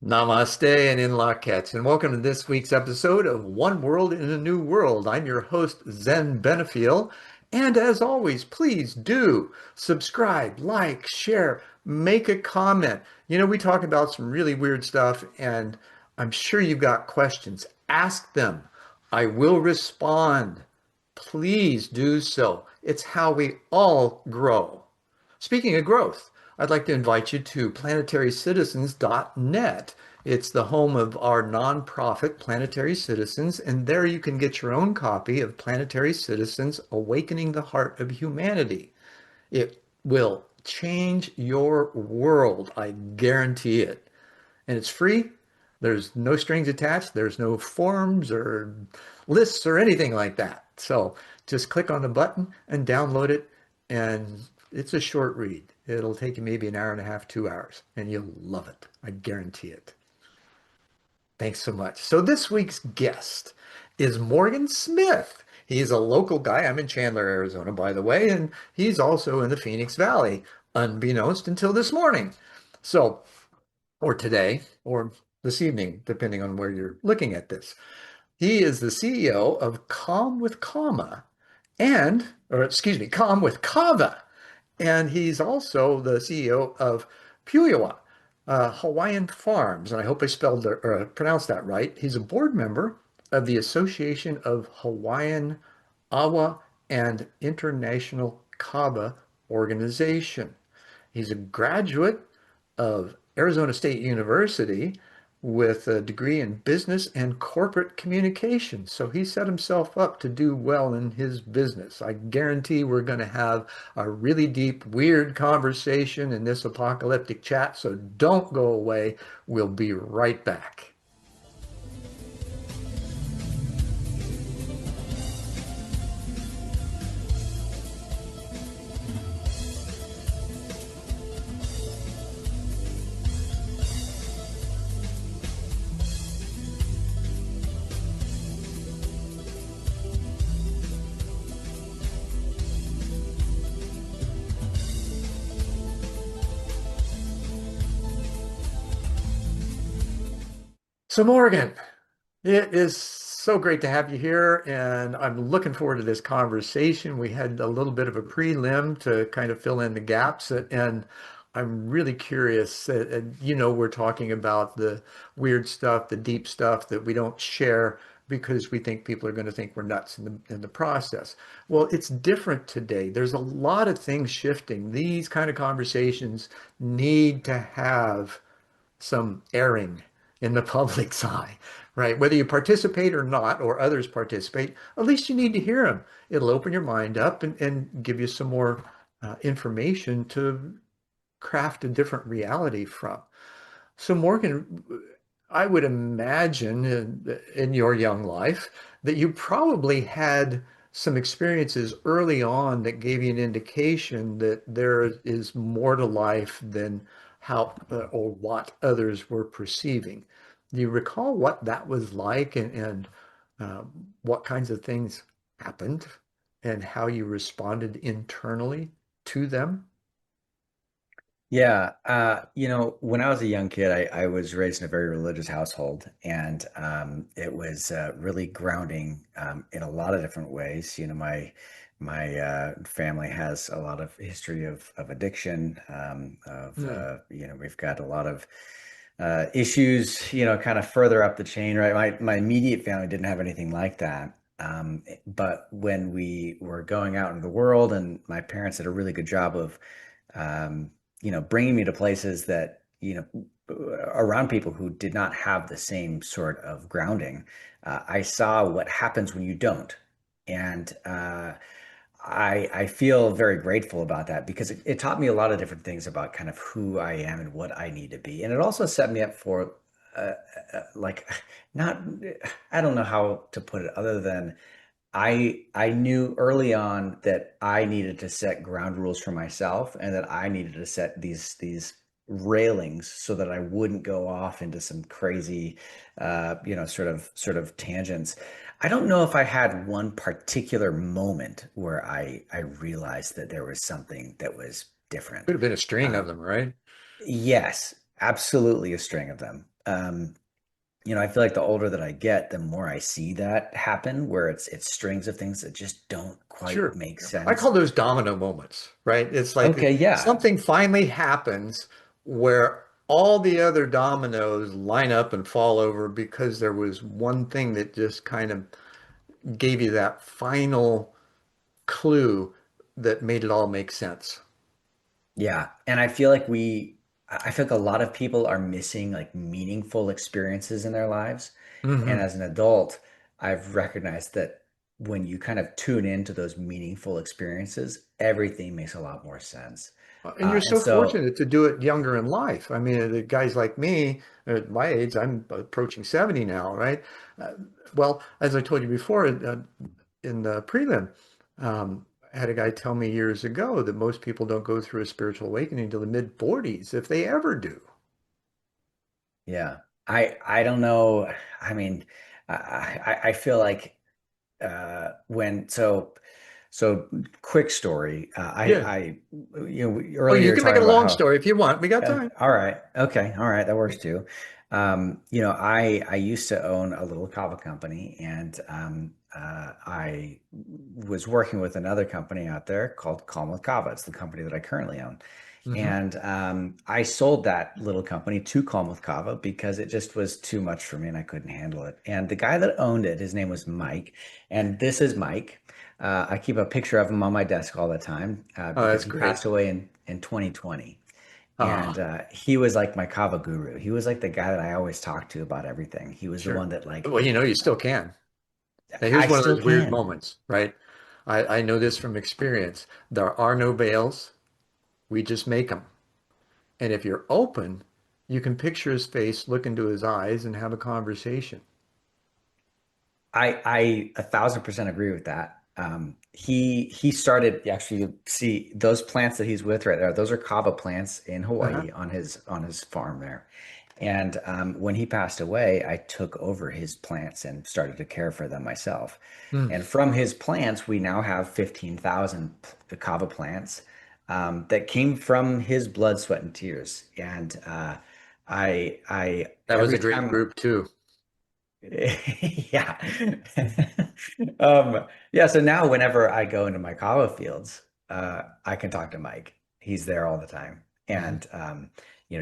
Namaste and in Lak'ech, and welcome to this week's episode of One World in a New World. I'm your host, Zen Benefiel, and as always, please do subscribe, like, share, make a comment. We talk about some really weird stuff, and I'm sure you've got questions. Ask them. I will respond. Please do so. It's how we all grow. Speaking of growth, I'd like to invite you to planetarycitizens.net. It's the home of our nonprofit, Planetary Citizens, and there you can get your own copy of Planetary Citizens Awakening the Heart of Humanity. It will change your world, I guarantee it. And it's free. There's no strings attached. There's no forms or lists or anything like that. So just click on the button and download it. And it's a short read. It'll take you maybe an hour and a half, 2 hours, and you'll love it. I guarantee it. Thanks so much. So this week's guest is Morgan Smith. He's a local guy. I'm in Chandler, Arizona, by the way, and he's also in the Phoenix Valley, unbeknownst until this morning. So or today, or this evening, depending on where you're looking at this. He is the CEO of Calm with Kama or excuse me, Calm with Kava. And he's also the CEO of Puyawa Hawaiian Farms. And I hope I spelled or pronounced that right. He's a board member of the Association of Hawaiian Awa and International Kava Organization. He's a graduate of Arizona State University with a degree in business and corporate communication. So he set himself up to do well in his business. I guarantee we're going to have a really deep, weird conversation in this apocalyptic chat. So don't go away. We'll be right back. So Morgan, it is so great to have you here, and I'm looking forward to this conversation. We had a little bit of a prelim to kind of fill in the gaps, and I'm really curious. And we're talking about the weird stuff, the deep stuff that we don't share because we think people are going to think we're nuts in the process. Well, it's different today. There's a lot of things shifting. These kind of conversations need to have some airing in the public's eye, right? Whether you participate or not, or others participate, at least you need to hear them. It'll open your mind up and give you some more information to craft a different reality from. So, Morgan, I would imagine in your young life that you probably had some experiences early on that gave you an indication that there is more to life than how or what others were perceiving. Do you recall what that was like and what kinds of things happened and how you responded internally to them? Yeah, when I was a young kid, I was raised in a very religious household, and it was really grounding in a lot of different ways. My family has a lot of history of addiction. Hmm. We've got a lot of issues, kind of further up the chain, right? My immediate family didn't have anything like that. But when we were going out into the world, and my parents did a really good job of bringing me to places that, around people who did not have the same sort of grounding. I saw what happens when you don't. And I feel very grateful about that because it taught me a lot of different things about kind of who I am and what I need to be. And it also set me up for uh, like not I don't know how to put it other than I knew early on that I needed to set ground rules for myself and that I needed to set these railings so that I wouldn't go off into some crazy sort of tangents. I don't know if I had one particular moment where I realized that there was something that was different. Could have been a string of Um, them, right? yes, absolutely a string of them. um, I feel like the older that I get, the more I see that happen, where it's strings of things that just don't quite Sure. make I sense. call those domino moments, right? It's like Okay, yeah. something finally happens where all the other dominoes line up and fall over because there was one thing that just kind of gave you that final clue that made it all make sense. Yeah. And I feel like a lot of people are missing like meaningful experiences in their lives. And Hmm. as an adult, I've recognized that when you kind of tune into those meaningful experiences, everything makes a lot more sense. And you're And so so, fortunate to do it younger in life. I mean, the guys like me at my age, I'm approaching 70 now, right? Uh, well, as I told you before, in the prelim, I had a guy tell me years ago that most people don't go through a spiritual awakening until the mid 40s, if they ever do. yeah, I don't know. I mean, I feel like when so quick story. Yeah. Oh, Earlier you you were can make talking it a about long how. story if you want. We got time. All right. Okay. All right. That works too. I used to own a little kava company, and I was working with another company out there called Calm with Kava. It's the company that I currently own. Hmm. And I sold that little company to Calm with Kava because it just was too much for me and I couldn't handle it. And the guy that owned it, his name was Mike. And this is Mike. I keep a picture of him on my desk all the time Oh, because that's he great. passed away in 2020. And Ah, he was like my kava guru. He was like the guy that I always talked to about everything. He was the sure. one that like Well, you still can. Now, here's I one of still those weird can. moments, right? I know this from experience. There are no veils. We just make them. And if you're open, you can picture his face, look into his eyes, and have a conversation. I 1,000% agree with that. He started actually. You see those plants that he's with right there. Those are kava plants in Uh-huh. Hawaii on his farm there. And when he passed away, I took over his plants and started to care for them myself. Hmm. And from his plants, we now have 15,000 kava plants that came from his blood, sweat, and tears. And I That was every a great time group too. yeah. Yeah, so now whenever I go into my kava fields, I can talk to Mike. He's there all the time. Mhm. And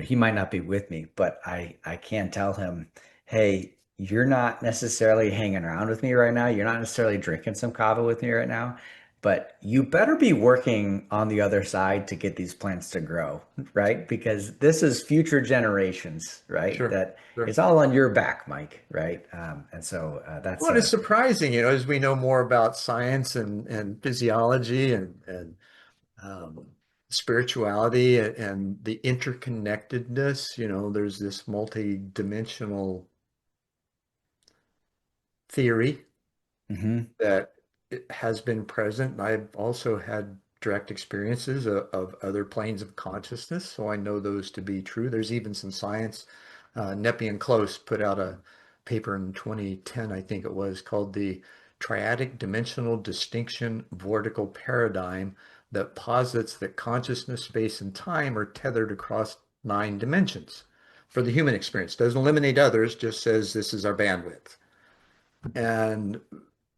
he might not be with me, but I can tell him, "Hey, you're not necessarily hanging around with me right now. You're not necessarily drinking some kava with me right now, but you better be working on the other side to get these plants to grow, right? Because this is future generations, right? Sure. That Sure. it's all on your back, Mike, right? And so that's Well, it's a surprising, as we know more about science and physiology and um, spirituality and the interconnectedness, there's this multi-dimensional theory mhm. that it has been present. I've also had direct experiences of other planes of consciousness, so I know those to be true. There's even some science. Nepi and Close put out a paper in 2010, I think it was, called the Triadic Dimensional Distinction Vortical Paradigm that posits that consciousness, space, and time are tethered across 9 dimensions for the human experience. Doesn't eliminate others, just says this is our bandwidth. And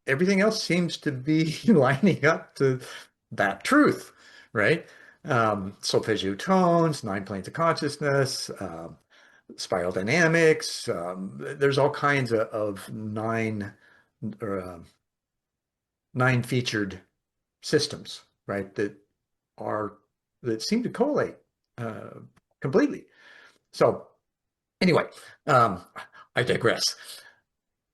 everything else seems to be lining up to that truth, right? Solfeggio tones, 9 planes of consciousness, spiral dynamics. There's all kinds of or, uh, nine featured systems, right? Are that seem to correlate uh, completely. So anyway, um, I digress.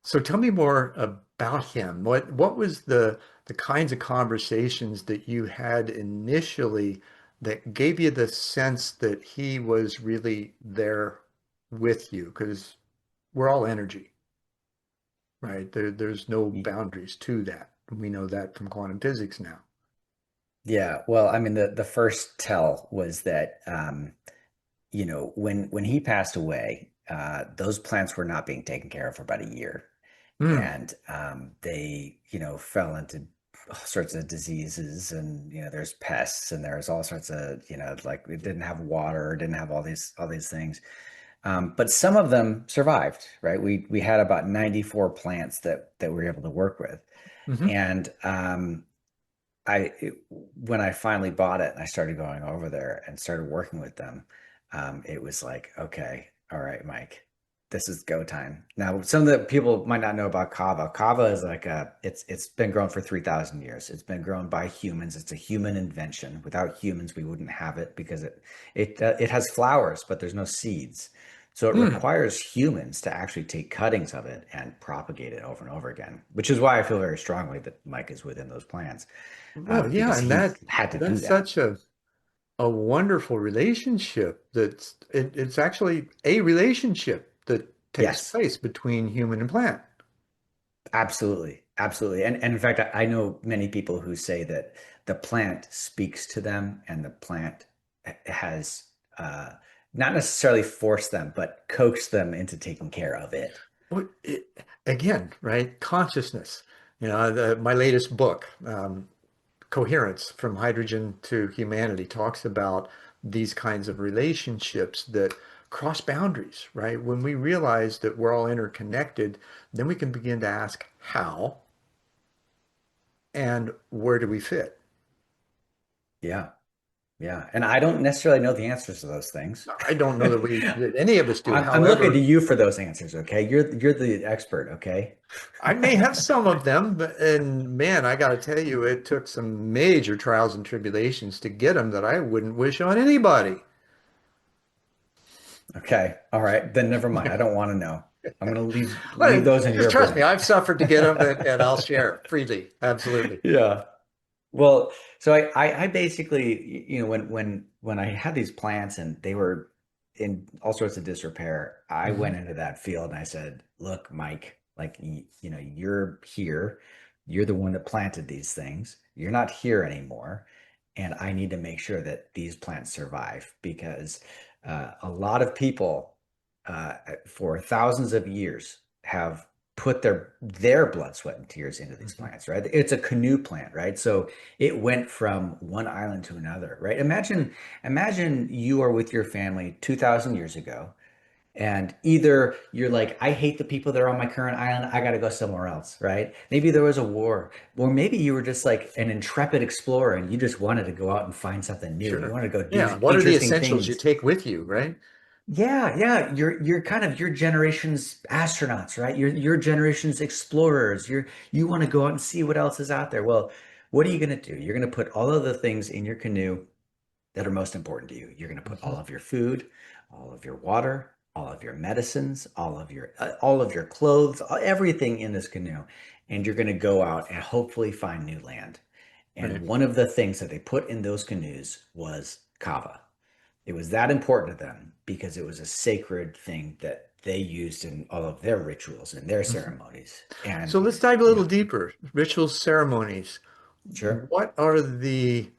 So tell me more about him. What was the kinds of conversations that you had initially that gave you the sense that he was really there with you? Because we're all energy, right? There's no boundaries to that. We know that from quantum physics now. Yeah, well, I mean, the first tell was that when he passed away, those plants were not being taken care of for about a year, Hmm. and they fell into all sorts of diseases, and there's pests, and there's all sorts of like it didn't have water, didn't have all these things. But some of them survived, right? We had about 94 plants that we were able to work with. Hmm. And when I finally bought it and I started going over there and started working with them, it was like, okay, all right, Mike, this is go time. Now, some of the people might not know about kava. Kava is like it's been grown for 3,000 years. It's been grown by humans. It's a human invention. Without humans, we wouldn't have it because it has flowers, but there's no seeds. So it Hmm. requires humans to actually take cuttings of it and propagate it over and over again, which is why I feel very strongly that Mike is within those plants, Well, yeah, because and he had to do that's that. such a wonderful relationship. It's actually a relationship that takes Yes, place between human and plant. absolutely. Absolutely. And in fact, I know many people who say that the plant speaks to them and the plant has uh, not necessarily forced them, but coaxed them into taking care of it. Well, again, right? Consciousness. My latest book, Coherence from Hydrogen to Humanity, talks about these kinds of relationships that cross boundaries, right? When we realize that we're all interconnected, then we can begin to ask how and where do we fit? Yeah. Yeah. And I don't necessarily know the answers to those things. I don't know that that any of us do. I'm looking to However, you for those answers, okay? You're the expert, okay? I may have some of them, and man, I got to tell you, it took some major trials and tribulations to get them that I wouldn't wish on anybody. Okay. All right. Then never mind. I don't want to know. I'm going to leave Well, those in just your trust me, brain. I've suffered to get them, and I'll share freely. Absolutely. Yeah. Well, so I basically, when I had these plants and they were in all sorts of disrepair, I Hmm. went into that field and I said, "Look, Mike, like you're here. You're the one that planted these things. You're not here anymore, and I need to make sure that these plants survive because a lot of people for thousands of years have put their blood, sweat, and tears into these Hmm. plants, right? It's a canoe plant, right? So it went from one island to another, right? Imagine you are with your family 2,000 years ago, and either you're like, I hate the people that are on my current island, I got to go somewhere else, right? Maybe there was a war, or maybe you were just like an intrepid explorer and you just wanted to go out and find something new. You Sure. want to go do Yeah. What are the interesting essentials you things. take with you, right? Yeah, yeah, you're kind of your generation's astronauts, right? Your generation's explorers. You want to go out and see what else is out there. Well, what are you going to do? You're going to put all of the things in your canoe that are most important to you. You're going to put all Hmm. of your food, all of your water, all of your medicines, all of your clothes, everything in this canoe, and you're going to go out and hopefully find new land. And Right. one of the things that they put in those canoes was kava. It was that important to them because it was a sacred thing that they used in all of their rituals and their Mhm. ceremonies. And So let's dive a little yeah, deeper. Rituals, ceremonies. sure. What are the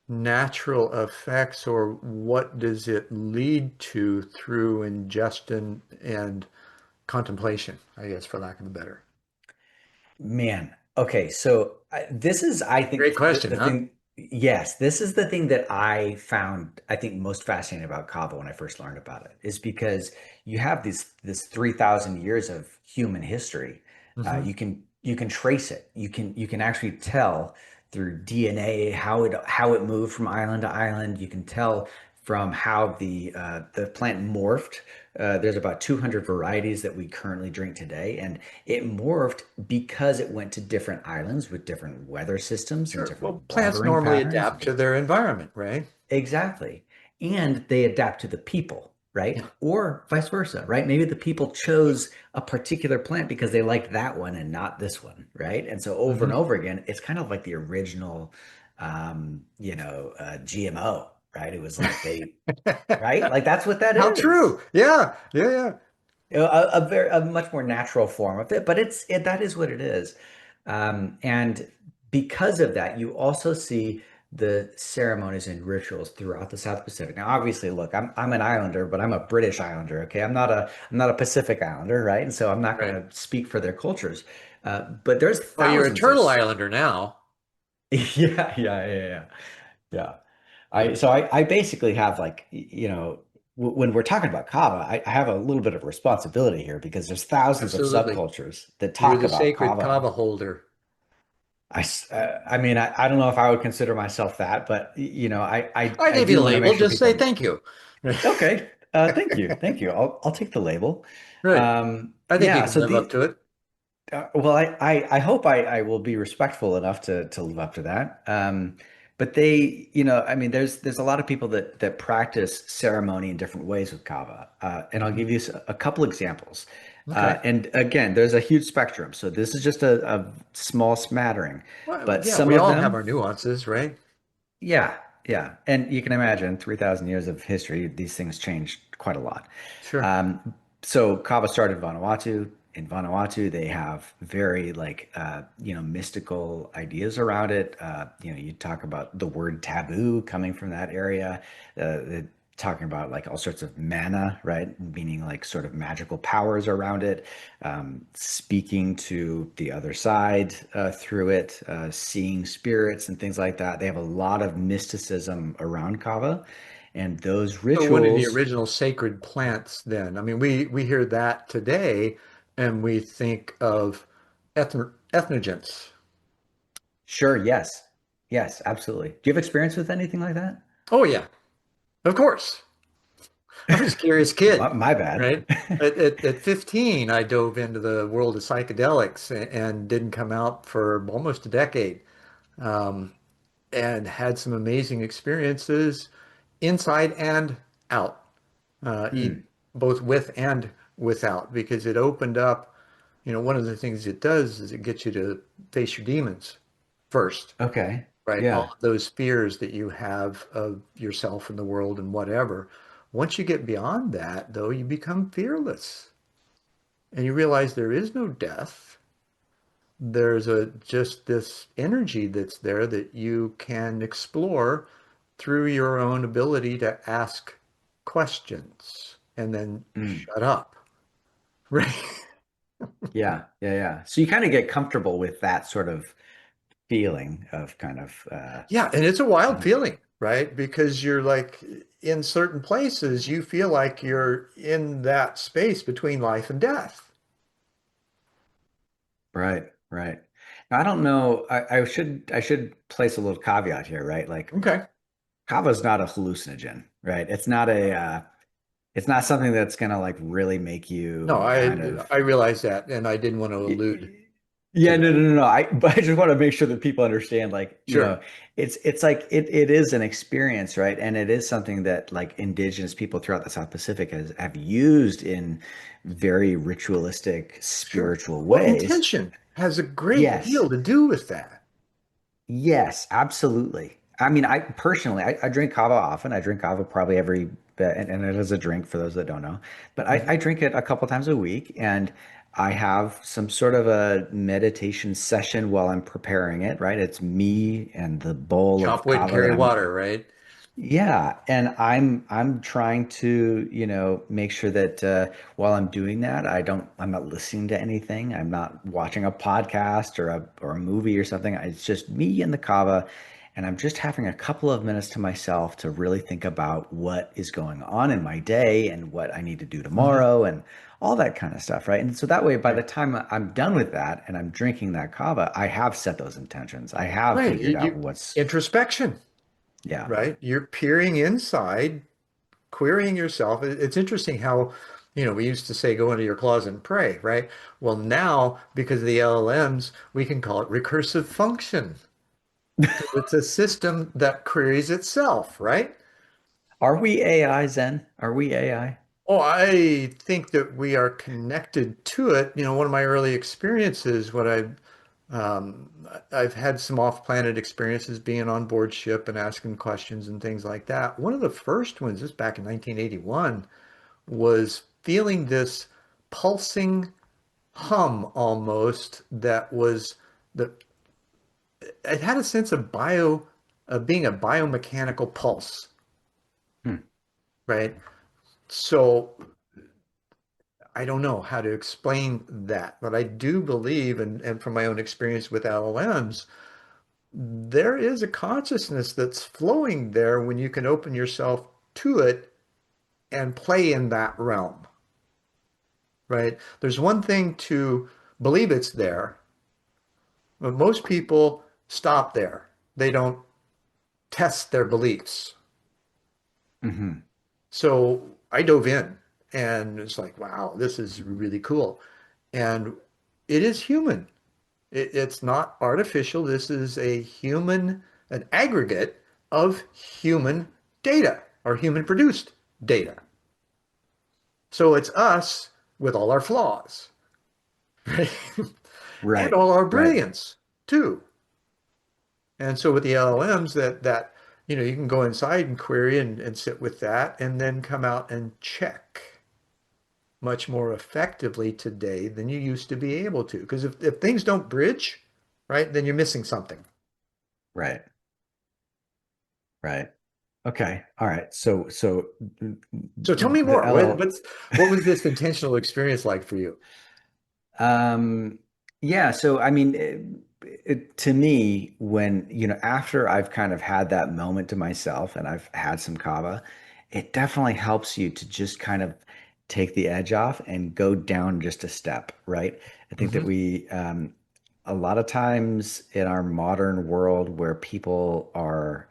natural effects, or what does it lead to through ingestion and contemplation, I guess, for lack of a better? Man, okay, so this is, I Great think, question, the huh? thing. Yes, this is the thing that I found, I think, most fascinating about Kava when I first learned about it, is because you have this 3,000 years of human history. Hmm. You can trace it. You can actually tell through DNA how it moved from island to island. You can tell from how the plant morphed. There's about 200 varieties that we currently drink today, and it morphed because it went to different islands with different weather systems and Sure. different Well, plants watering normally patterns. adapt to their environment, right? Exactly. And they adapt to the people, right? Yeah. Or vice versa, right? Maybe the people chose a particular plant because they liked that one and not this one, right? And so over and Hmm. over again, it's kind of like the original, GMO, right? It was like right? Like that's what that How is. true. Yeah. Yeah. Yeah. A much more natural form of it, but that is what it is. And because of that, you also see the ceremonies and rituals throughout the South Pacific. Now, obviously, look, I'm an islander, but I'm a British islander. Okay, I'm not a Pacific islander, right? And so I'm not going Right. to speak for their cultures. But there's Well, you're a thousands of turtle islander now. yeah, yeah, yeah, yeah. Yeah. I basically have like, when we're talking about Kava, I have a little bit of responsibility here because there's thousands of Absolutely. subcultures that You're talk the about sacred Kava. kava holder. I mean, I don't know if I would consider myself that, but you know, I I gave you do the want to make label. sure Just say people. thank you. Okay, thank you, thank you. I'll take the label. Right. I think you Yeah. can So live up the to it. well, I hope I will be respectful enough to live up to that. But they, you know, I mean, there's a lot of people that practice ceremony in different ways with Kava, and I'll Mhm. give you a couple examples. Okay. And again, there's a huge spectrum, so this is just a small smattering. Well, But yeah, some we of all have them, our nuances, right? yeah, yeah. And you can imagine 3,000 years of history, these things changed quite a lot. Sure. So Kava started in Vanuatu. In Vanuatu, they have very mystical ideas around it. You talk about the word taboo coming from that area. Talking about like all sorts of mana, right? Meaning like sort of magical powers around it, speaking to the other side through it, seeing spirits and things like that. They have a lot of mysticism around Kava, and those So one of the rituals. original sacred plants then. I mean, we hear that today and we think of ethnogens. Sure, yes, yes, absolutely. Do you have experience with anything like that? Oh yeah, of course. I was a curious My, kid, my bad. right? At 15, I dove into the world of psychedelics and didn't come out for almost a decade. Um, and had some amazing experiences inside and out, Hmm. both with and without, because it opened up, one of the things it does is it gets you to face your demons first, Okay. right? All Yeah. of those fears that you have of yourself and the world and whatever. Once you get beyond that, though, you become fearless and you realize there is no death. There's just this energy that's there that you can explore through your own ability to ask questions and then Mm. shut up. Right. Yeah. Yeah. Yeah. So you kind of get comfortable with that sort of feeling of kind of Yeah, and it's a wild uh, feeling, right? Because you're like in certain places, you feel like you're in that space between life and death. right, right. Now, I don't know. I should place a little caveat here, right? Like Okay. kava is not a hallucinogen, right? It's not something that's gonna like really make No, you kind I of. realize that, and I didn't want to Y- allude y- to Yeah, no, that. no, no, no. But I just want to make sure that people understand, like, Sure. it's like it is an experience, right? And it is something that like indigenous people throughout the South Pacific have used in very ritualistic, Sure. spiritual Well, ways. intention has a great Yes. deal to do with that. Yes, absolutely. I mean, I personally, I drink kava often. I drink kava probably and it is a drink for those that don't know, but Mhm. I drink it a couple times a week, and I have some sort of a meditation session while I'm preparing it, right? It's me and the bowl Chop of wood, kava that carry I'm. water, right? Yeah, and I'm trying to, make sure that while I'm doing that, I'm not listening to anything. I'm not watching a podcast or a movie or something. It's just me and the kava, and I'm just having a couple of minutes to myself to really think about what is going on in my day and what I need to do Mhm. tomorrow and all that kind of stuff, right? And so that way, by Right. the time I'm done with that and I'm drinking that kava, I have set those intentions. I have Right. figured out what's, Introspection, yeah. right? You're peering inside, querying yourself. It's interesting how, we used to say go into your closet and pray, right? Well, now because of the LLMs, we can call it recursive function because it's a system that queries itself, right? Are we AI, Zen? Are we AI? Oh, I think that we are connected to it. One of my early experiences, um, I've had some off-planet experiences being on board ship and asking questions and things like that. One of the first ones, this back in 1981, was feeling this pulsing hum almost that was the, it had a sense of being a biomechanical pulse, Hmm. right? So I don't know how to explain that, but I do believe, and from my own experience with LLMs, there is a consciousness that's flowing there when you can open yourself to it and play in that realm, right? There's one thing to believe it's there, but most people stop there. They don't test their beliefs. Hmm. So I dove in and it's like, wow, this is really cool. And it is human. It's not artificial. This is a human, an aggregate of human data or human produced data. So it's us with all our flaws, right? And Right. all our Right. brilliance too. And so with the LLMs you can go inside and query and sit with that and then come out and check much more effectively today than you used to be able to. Because if things don't bridge, right, then you're missing something. Right. Right. Okay. All right. So tell me The more. LL. What was this intentional experience like for you? Um, yeah, so I mean, to me, when, after I've kind of had that moment to myself and I've had some kava, it definitely helps you to just kind of take the edge off and go down just a step, right? I think that Hmm. a lot of times in our modern world where people are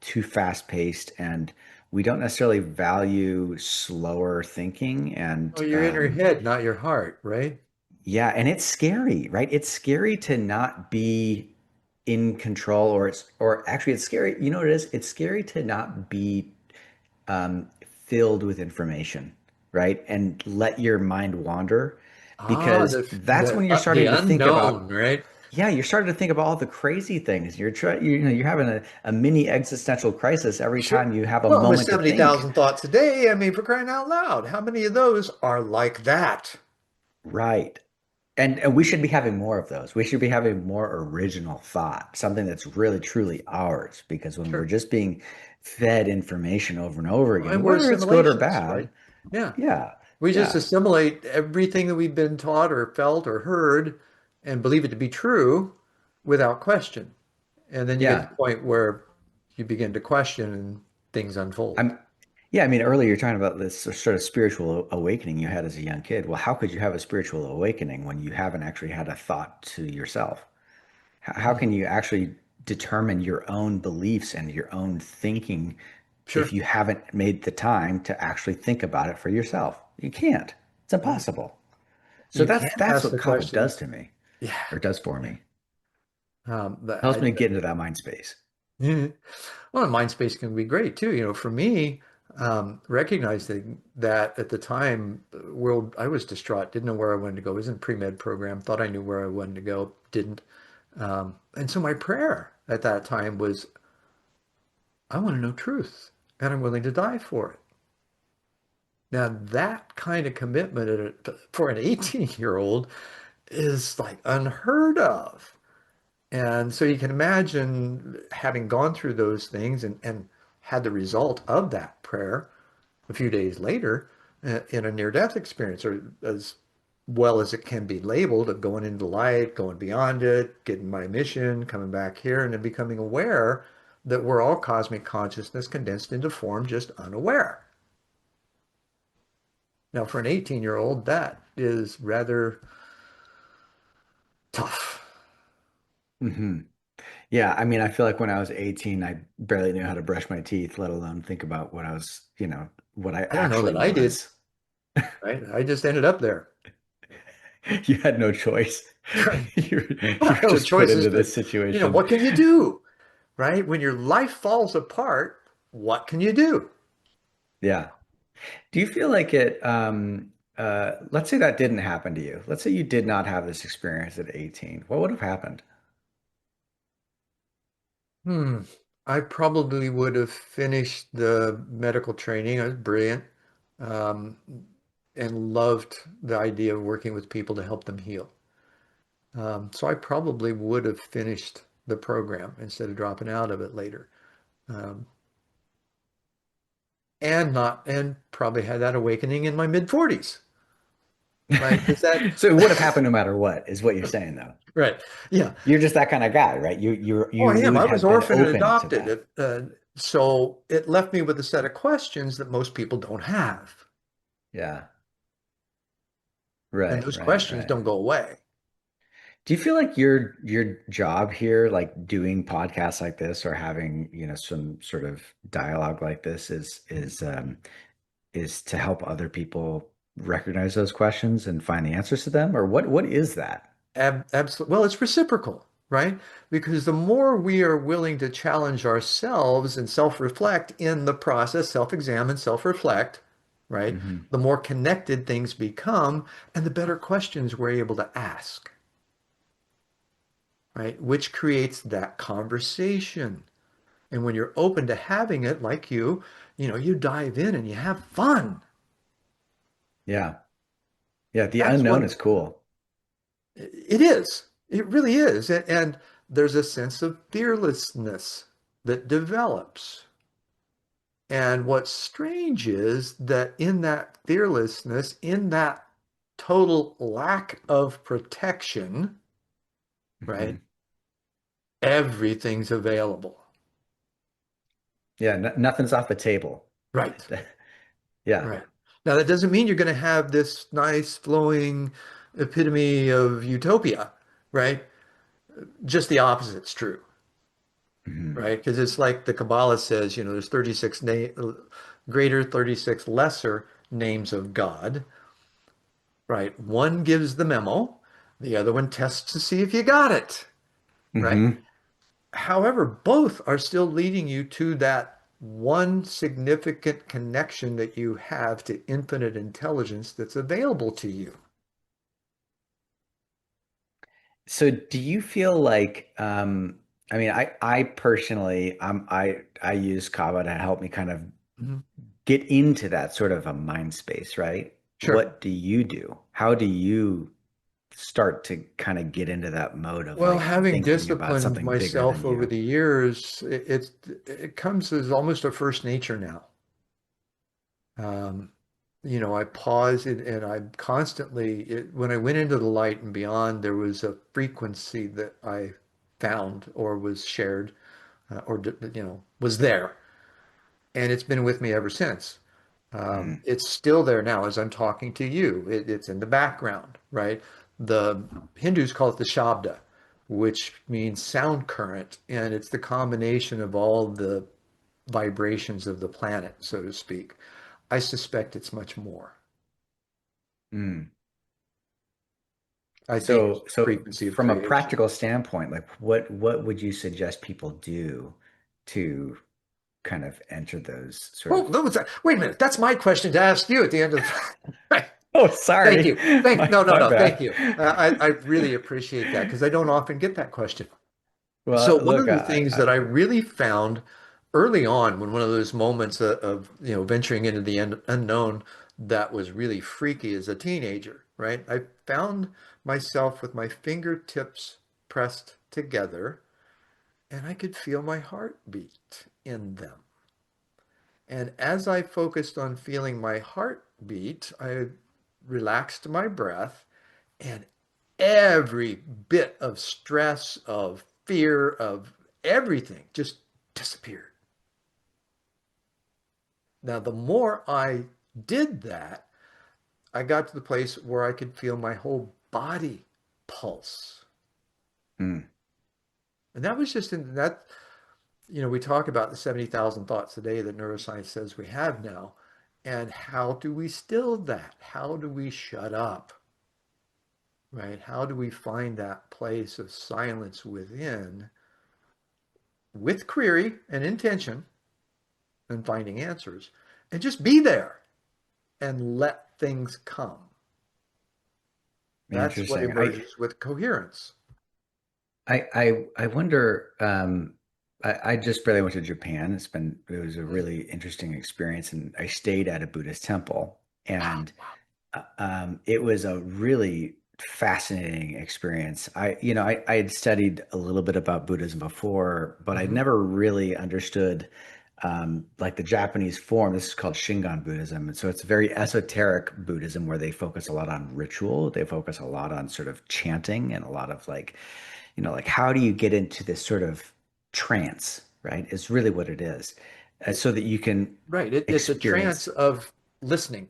too fast paced and we don't necessarily value slower thinking Oh, and you're in your head, not your heart, right? yeah, and it's scary, right? It's scary to not be in control, or actually it's scary. You know what it is? It's scary to not be filled with information, right? And let your mind wander Ah, because that's when you're the starting to think unknown, about, right? yeah, you're starting to think about all the crazy things. You're having a mini existential crisis every Sure. time you have a Well, with moment to think. 70,000 thoughts a day, I mean, for crying out loud, how many of those are like that? Right. And we should be having more of those. We should be having more original thought, something that's really truly ours. Because when we're Sure. just being fed information over and over And again, we're whether it's good or assimilations, right? bad, Yeah. yeah, We just yeah, assimilate everything that we've been taught or felt or heard and believe it to be true without question. And then you get to yeah. the point where you begin to question and things unfold. I'm, yeah. I mean, earlier you're talking about this sort of spiritual awakening you had as a young kid. Well, how could you have a spiritual awakening when you haven't actually had a thought to yourself? How can Mhm. you actually determine your own beliefs and your own thinking if Sure. you haven't made the time to actually think about it for yourself? You can't. It's Right. impossible. So You that's can that's ask what the kava does questions. to me, Yeah. or does for Yeah. me. But Helps me get into that mind space. yeah. Well, mind space can be great too. For me, recognizing that at the time, world, I was distraught, didn't know where I wanted to go. I was in a pre-med program, thought I knew where I wanted to go, didn't. And so my prayer at that time was, I want to know truth, and I'm willing to die for it. Now, that kind of commitment for an 18-year-old is like unheard of. And so you can imagine having gone through those things and had the result of that prayer a few days later in a near-death experience, or as well as it can be labeled, of going into light, going beyond it, getting my mission, coming back here, and then becoming aware that we're all cosmic consciousness condensed into form, just unaware. Now, for an 18-year-old, that is rather tough. Hmm. Yeah, I mean, I feel like when I was 18, I barely knew how to brush my teeth, let alone think about what I was, what I I don't know actually that I did, was. right? I just ended up there. You had no choice. Right. You're Well, those just put choices, into but this situation. what can you do, right? When your life falls apart, what can you do? Yeah. Do you feel like let's say that didn't happen to you. Let's say you did not have this experience at 18. What would have happened? Hmm. I probably would have finished the medical training. I was brilliant, um, and loved the idea of working with people to help them heal. So I probably would have finished the program instead of dropping out of it later. Um, and probably had that awakening in my mid 40s, right? Is that So it would have happened no matter what, is what you're saying though. right? Yeah. You're just that kind of guy, right? Oh, I You am. I would was have been orphaned and open to adopted that. So it left me with a set of questions that most people don't have. Yeah. And Right, those right, questions right. don't go away. Do you feel like your job here, like doing podcasts like this or having, some sort of dialogue like this is to help other people recognize those questions and find the answers to them? Or what is that? Absolutely. Well, it's reciprocal, right? Because the more we are willing to challenge ourselves and self-reflect in the process, self-examine, self-reflect, right? Hmm. The more connected things become and the better questions we're able to ask, right? Which creates that conversation. And when you're open to having it, like you dive in and you have fun. Yeah. Yeah, the That's unknown what is cool. it is. It really is. And there's a sense of fearlessness that develops. And what's strange is that in that fearlessness, in that total lack of protection, right? Hmm. Everything's available. Yeah, nothing's off the table. Right. Yeah. Right. Now, that doesn't mean you're going to have this nice flowing epitome of utopia, right? Just the opposite's true, Hmm. right? Because it's like the Kabbalah says, there's 36 greater, 36 lesser names of God, right? One gives the memo, the other one tests to see if you got it, right? Hmm. However, both are still leading you to that one significant connection that you have to infinite intelligence that's available to you. So do you feel like I mean I personally I use Kava to help me kind of Mhm. get into that sort of a mind space, right? Sure. What do you do? How do you start to kind of get into that mode of Well, like having thinking about disciplined something bigger than myself over you? the years, it comes as almost a first nature now. Um, I pause it and I'm constantly, when I went into the light and beyond, there was a frequency that I found or was shared was there. And it's been with me ever since. Mm, It's still there now as I'm talking to you. It's in the background, right? The Hindus call it the Shabda, which means sound current, and it's the combination of all the vibrations of the planet, so to speak. I suspect it's much more. mm. I think it's So the so frequency of from a creation. practical standpoint, like what would you suggest people do to kind of enter those sort Oh, of wait a minute. That's my question to ask you at the end of the. Oh, Thank sorry. you. Thank My no, no, my no. Thank bad. you. I really appreciate that because I don't often get that question. So Well, one look, of the things that I really found early on when one of those moments of venturing into the unknown that was really freaky as a teenager, right? I found myself with my fingertips pressed together and I could feel my heartbeat in them. And as I focused on feeling my heartbeat, I relaxed my breath and every bit of stress, of fear, of everything just disappeared. Now, the more I did that, I got to the place where I could feel my whole body pulse. mm, And that was just in that, we talk about the 70,000 thoughts a day that neuroscience says we have now. And how do we still that? How do we shut up? Right? How do we find that place of silence within with query and intention and finding answers and just be there and let things come. That's what interesting. I emerges with coherence. I wonder. I just barely went to Japan. It was a really interesting experience, and I stayed at a Buddhist temple, Wow. and it was a really fascinating experience. I had studied a little bit about Buddhism before, but I'd Mm-hmm. never really understood like the Japanese form. This is called Shingon Buddhism. And so it's very esoteric Buddhism where they focus a lot on ritual. They focus a lot on sort of chanting and a lot of like, like how do you get into this sort of trance? right? Is really what it is, so that you can Right. It's a trance experience. of listening,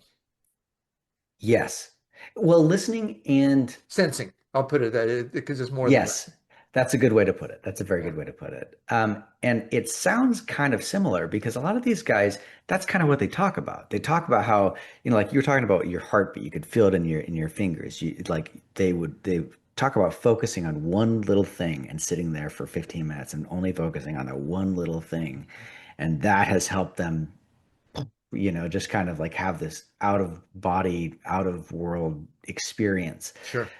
Yes. Well, listening and sensing. I'll put it that because it's more than that. yes, that's a good way to put it. That's a very Yeah. good way to put it. And it sounds kind of similar because a lot of these guys, that's kind of what they talk about. They talk about how, like you were talking about your heartbeat, you could feel it in your fingers. Like they talk about focusing on one little thing and sitting there for 15 minutes and only focusing on that one little thing. And that has helped them, just kind of like have this out of body, out of world experience. Sure.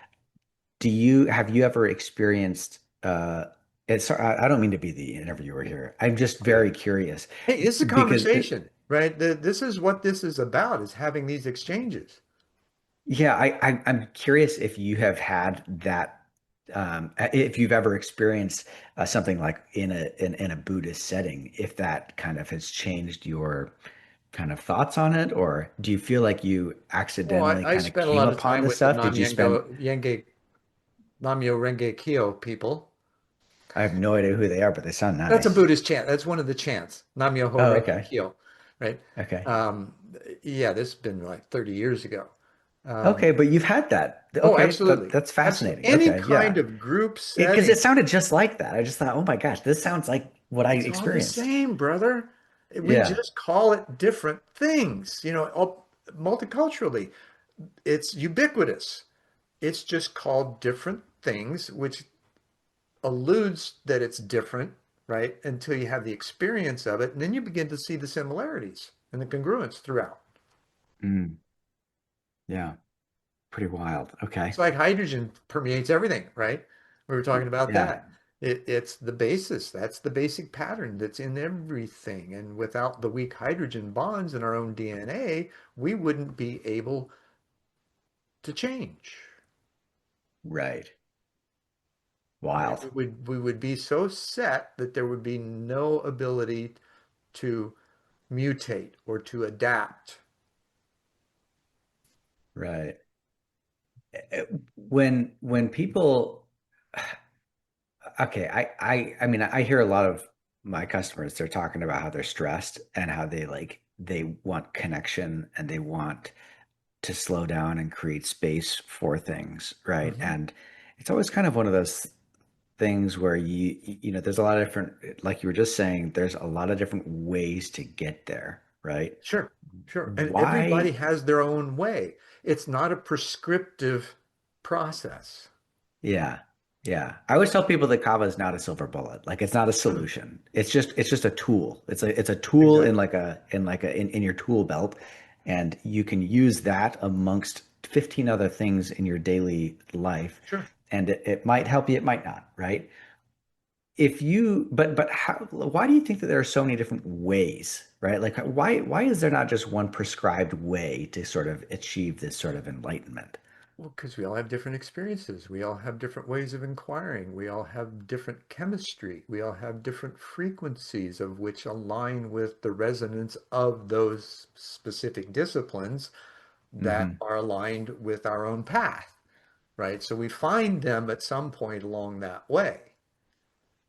Have you ever experienced I don't mean to be the interviewer here. I'm just Oh, yeah. very curious Hey, it's a because conversation, right? This is what this is about, is having these exchanges. yeah, I'm curious if you have had that if you've ever experienced something like in a Buddhist setting, if that kind of has changed your kind of thoughts on it, or do you feel like you Well, accidentally I kind of spent a came lot of upon time this with the stuff? Did you spend Namyo Renge Kyo people. I have no idea who they are, but they sound That's a nice. Buddhist chant. That's one of the chants. Nam-myoho Oh, Renge okay. Kyo, right? Okay. Um, yeah, this has been like 30 years ago. Um, Okay, but you've had that. oh, Okay, absolutely. that's Absolutely. fascinating. Any Okay, kind yeah. of group Because setting, it sounded just like that. I just thought, oh my gosh, this sounds like what I it's all the experienced. same, brother. We Yeah. just call it different things, multiculturally. It's ubiquitous. It's just called different things, which alludes that it's different, right? Until you have the experience of it, and then you begin to see the similarities and the congruence throughout. Mm, yeah. Pretty wild. It's Okay. like hydrogen permeates everything, right? We were talking about Yeah. that. It's the basis. That's the basic pattern that's in everything. And without the weak hydrogen bonds in our own DNA, we wouldn't be able to change. Right. Right? Wild. We would be so set that there would be no ability to mutate or to adapt. Right. When people okay, I mean I hear a lot of my customers, they're talking about how they're stressed and how they want connection and they want to slow down and create space for things, right? Mhm. And it's always kind of one of those things where there's a lot of different, like you were just saying, there's a lot of different ways to get there, right? Sure, sure. And everybody Why? has their own way. It's not a prescriptive process. Yeah. Yeah. I always tell people that Kava is not a silver bullet. Like it's not a Mm, solution. It's just a tool. It's a tool exactly. in your tool belt. And you can use that amongst 15 other things in your daily life. Sure. And it might help you, it might not, right? But why do you think that there are so many different ways, right? Like why is there not just one prescribed way to sort of achieve this sort of enlightenment? Well, because we all have different experiences. We all have different ways of inquiring. We all have different chemistry. We all have different frequencies of which align with the resonance of those specific disciplines that Hmm. are aligned with our own path, right? So we find them at some point along that way.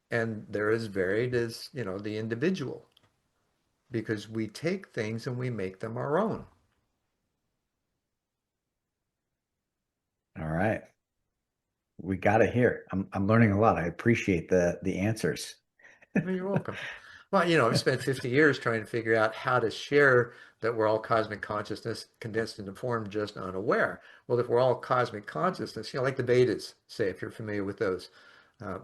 And they're as varied as, the individual, because we take things and we make them our own. All right. We got to hear. I'm learning a lot. I appreciate the answers. Well, you're welcome. Well, I've spent 50 years trying to figure out how to share that we're all cosmic consciousness condensed into form, just unaware. Well, if we're all cosmic consciousness, like the Vedas say, if you're familiar with those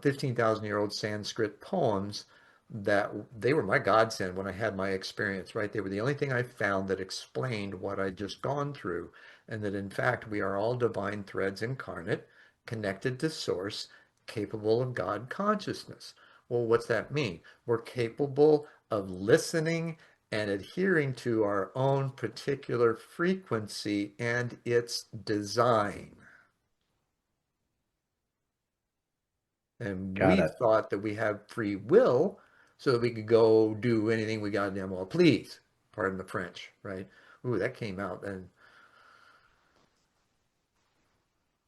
15,000-year-old Sanskrit poems, that they were my godsend when I had my experience, right? They were the only thing I found that explained what I'd just gone through, and that in fact we are all divine threads incarnate, connected to source, capable of God consciousness. Well, what's that mean? We're capable of listening and adhering to our own particular frequency and its design. And Got we it. thought that we have free will so that we could go do anything we goddamn well please. Pardon the French, right? Ooh, that came out and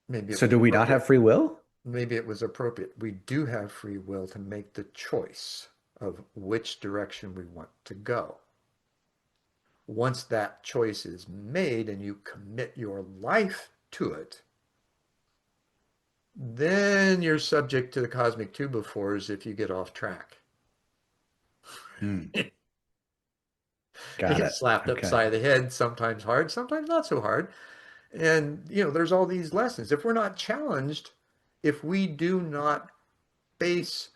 maybe it So was do we not appropriate. have free will? Maybe it was appropriate. We do have free will to make the choice of which direction we want to go. Once that choice is made and you commit your life to it, then you're subject to the cosmic two befores if you get off track. Hmm. You Got get it. slapped Okay. upside the head, sometimes hard, sometimes not so hard. And, there's all these lessons. If we're not challenged, if we do not face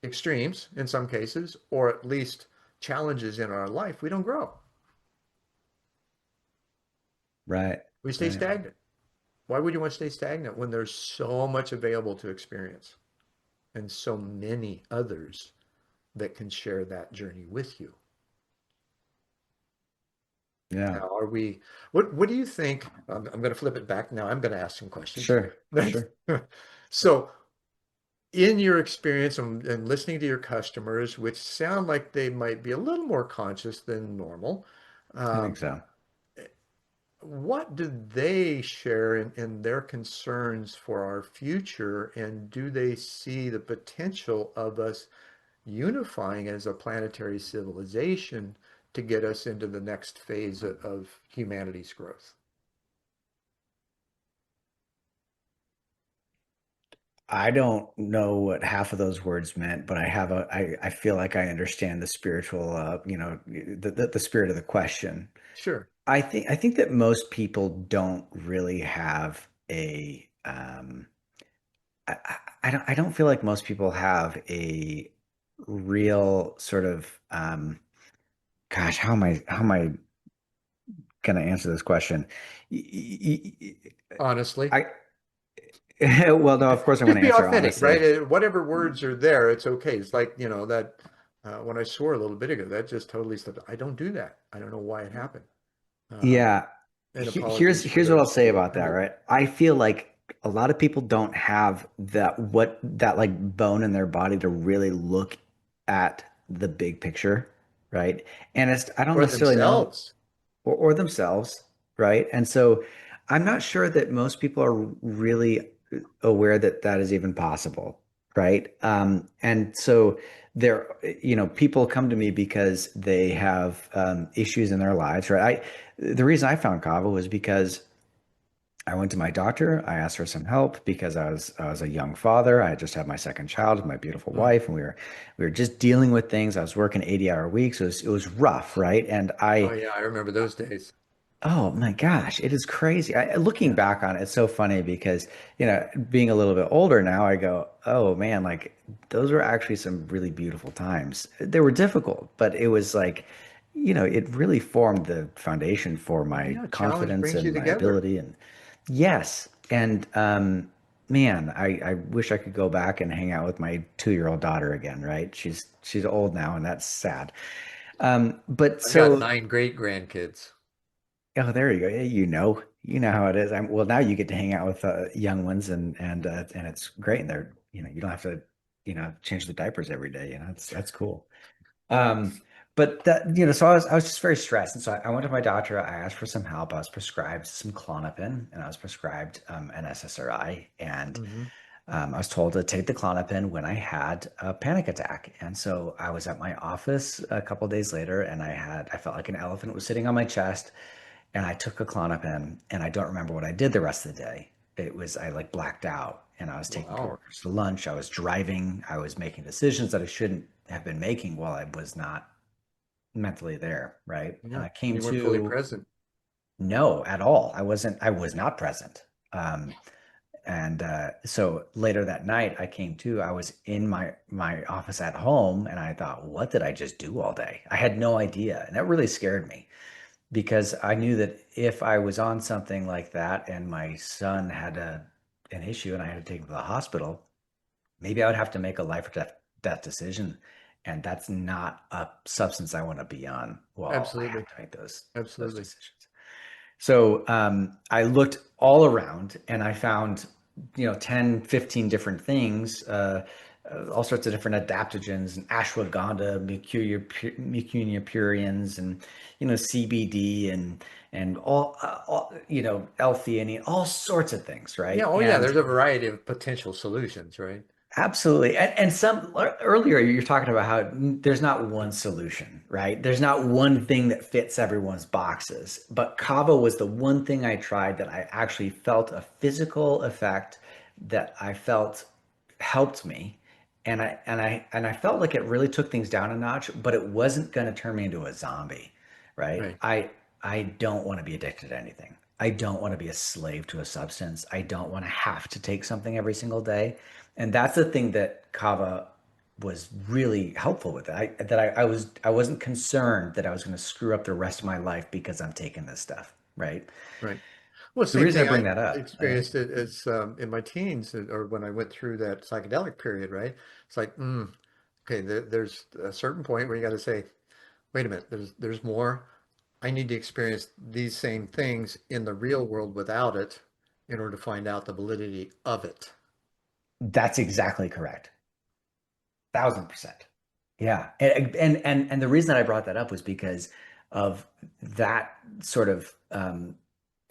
extremes in some cases, or at least challenges in our life, we don't grow. Right. We stay Right. stagnant. Why would you want to stay stagnant when there's so much available to experience and so many others that can share that journey with you? Yeah. Now, what do you think? I'm going to flip it back now. I'm going to ask some questions. Sure. Sure. So, in your experience and listening to your customers, which sound like they might be a little more conscious than normal, I think um, so. what do they share in their concerns for our future? And do they see the potential of us unifying as a planetary civilization to get us into the next phase of humanity's growth? I don't know what half of those words meant, but I feel like I understand the spiritual, the spirit of the question. Sure. I think that most people don't really have I don't feel like most people have a real sort of, gosh, how am I going to answer this question? Y- y- Honestly. I, well, no, of course I want Just to be answer authentic, right? honestly. Whatever words are there, it's okay. It's like, that when I swore a little bit ago, that just totally slipped. I don't do that. I don't know why it happened. Um, Yeah. and Here's apologies for here's what I'll those say who about that, do. right? I feel like a lot of people don't have that like bone in their body to really look at the big picture, right? And I don't Or necessarily know, themselves. or themselves, right? And so I'm not sure that most people are really aware that that is even possible, right? And so there, people come to me because they have issues in their lives, right? The reason I found Kava was because I went to my doctor. I asked for some help because I was a young father. I had just had my second child with my beautiful Mm. wife, and we were just dealing with things. I was working 80-hour weeks. It was rough, right? And Oh yeah, I remember those days. oh my gosh, it is crazy. Looking Yeah. back on it, it's so funny because, being a little bit older now, I go, oh man, like those were actually some really beautiful times. They were difficult, but it was like, it really formed the foundation for Well, my yeah, challenge confidence brings you and my together. ability. And yes, and man, I wish I could go back and hang out with my 2-year-old daughter again, right? She's old now, and that's sad. But I've got so 9 great grandkids. Oh, there you go. Yeah, you know how it is. Well, now you get to hang out with young ones, and it's great. And you don't have to, change the diapers every day. That's cool. But so I was just very stressed, and so I went to my doctor. I asked for some help. I was prescribed some Klonopin, and I was prescribed an SSRI, and Hmm. I was told to take the Klonopin when I had a panic attack. And so I was at my office a couple days later, and I felt like an elephant was sitting on my chest, and I took a Klonopin, and I don't remember what I did the rest of the day. I like blacked out, and I was taking Wow. coworkers to lunch. I was driving. I was making decisions that I shouldn't have been making while I was not mentally there, right? And Yeah. I came You weren't fully to present. no at all. I was not present. And so later that night, I came to. I was in my office at home, and I thought, what did I just do all day? I had no idea, and that really scared me because I knew that if I was on something like that and my son had an issue and I had to take him to the hospital, maybe I would have to make a life or death decision. And that's not a substance I want to be on while I have Absolutely. to make those Absolutely. decisions. So I looked all around and I found, 10, 15 different things, all sorts of different adaptogens and ashwagandha, mucunia purians, and, CBD and L-theanine, all sorts of things, Yeah. right? Oh, yeah. And There's a variety of potential solutions, right? Absolutely. And some earlier you're talking about how there's not one solution, right? There's not one thing that fits everyone's boxes. But Kava was the one thing I tried that I actually felt a physical effect that I felt helped me. And I felt like it really took things down a notch, but it wasn't going to turn me into a zombie, right? Right. I don't want to be addicted to anything. I don't want to be a slave to a substance. I don't want to have to take something every single day. And that's the thing that Kava was really helpful with. I wasn't concerned that I was going to screw up the rest of my life because I'm taking this stuff, right? Right. Well, The same reason I thing. I bring that up, experienced it as in my teens, or when I went through that psychedelic period, right? It's like, okay, there's a certain point where you got to say, wait a minute, there's more. I need to experience these same things in the real world without it in order to find out the validity of it. that's exactly correct. 1,000%. Yeah. And the reason that I brought that up was because of that sort of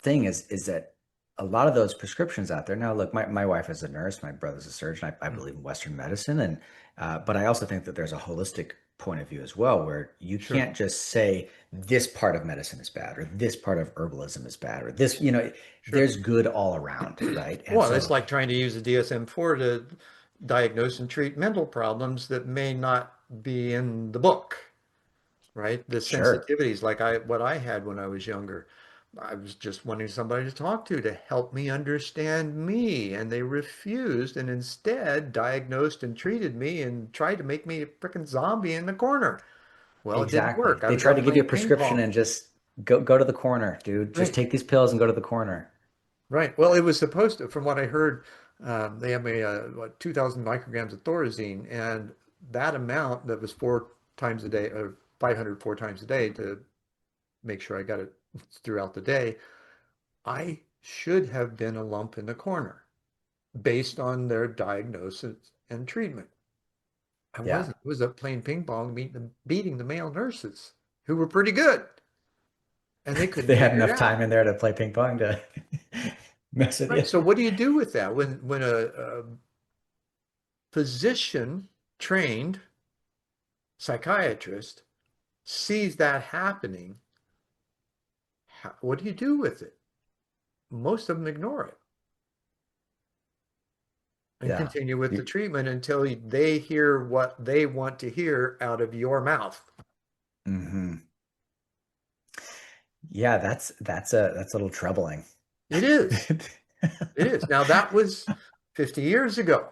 thing is that a lot of those prescriptions out there. Now, look, my wife is a nurse, my brother's a surgeon. I Mm, believe in Western medicine, and but I also think that there's a holistic point of view as well, where you sure, can't just say this part of medicine is bad or this part of herbalism is bad or this, sure. there's good all around, right? And Well, it's so, like trying to use the DSM-4 to diagnose and treat mental problems that may not be in the book. Right? The sure, sensitivities like what I had when I was younger. I was just wanting somebody to talk to help me understand me, and they refused and instead diagnosed and treated me and tried to make me a freaking zombie in the corner. Well, it didn't exactly. work. I They was tried to up give you a playing ping prescription pong. and just go to the corner, dude. Just Right, take these pills and go to the corner. right. Well, it was supposed to, from what I heard, they have me what 2,000 micrograms of Thorazine, and that amount that was 4 times a day, or 500 4 times a day to make sure I got it throughout the day. I should have been a lump in the corner based on their diagnosis and treatment. I Yeah. wasn't. I was up playing ping pong, beating the male nurses who were pretty good, and they couldn't They had figure it enough out. time in there to play ping pong to mess with Right. you. So what do you do with that when a physician trained psychiatrist sees that happening? What do you do with it? Most of them ignore it and Yeah. continue with the You- treatment until they hear what they want to hear out of your mouth. mhm. Yeah, that's a little troubling. It is. It is. Now that was 50 years ago,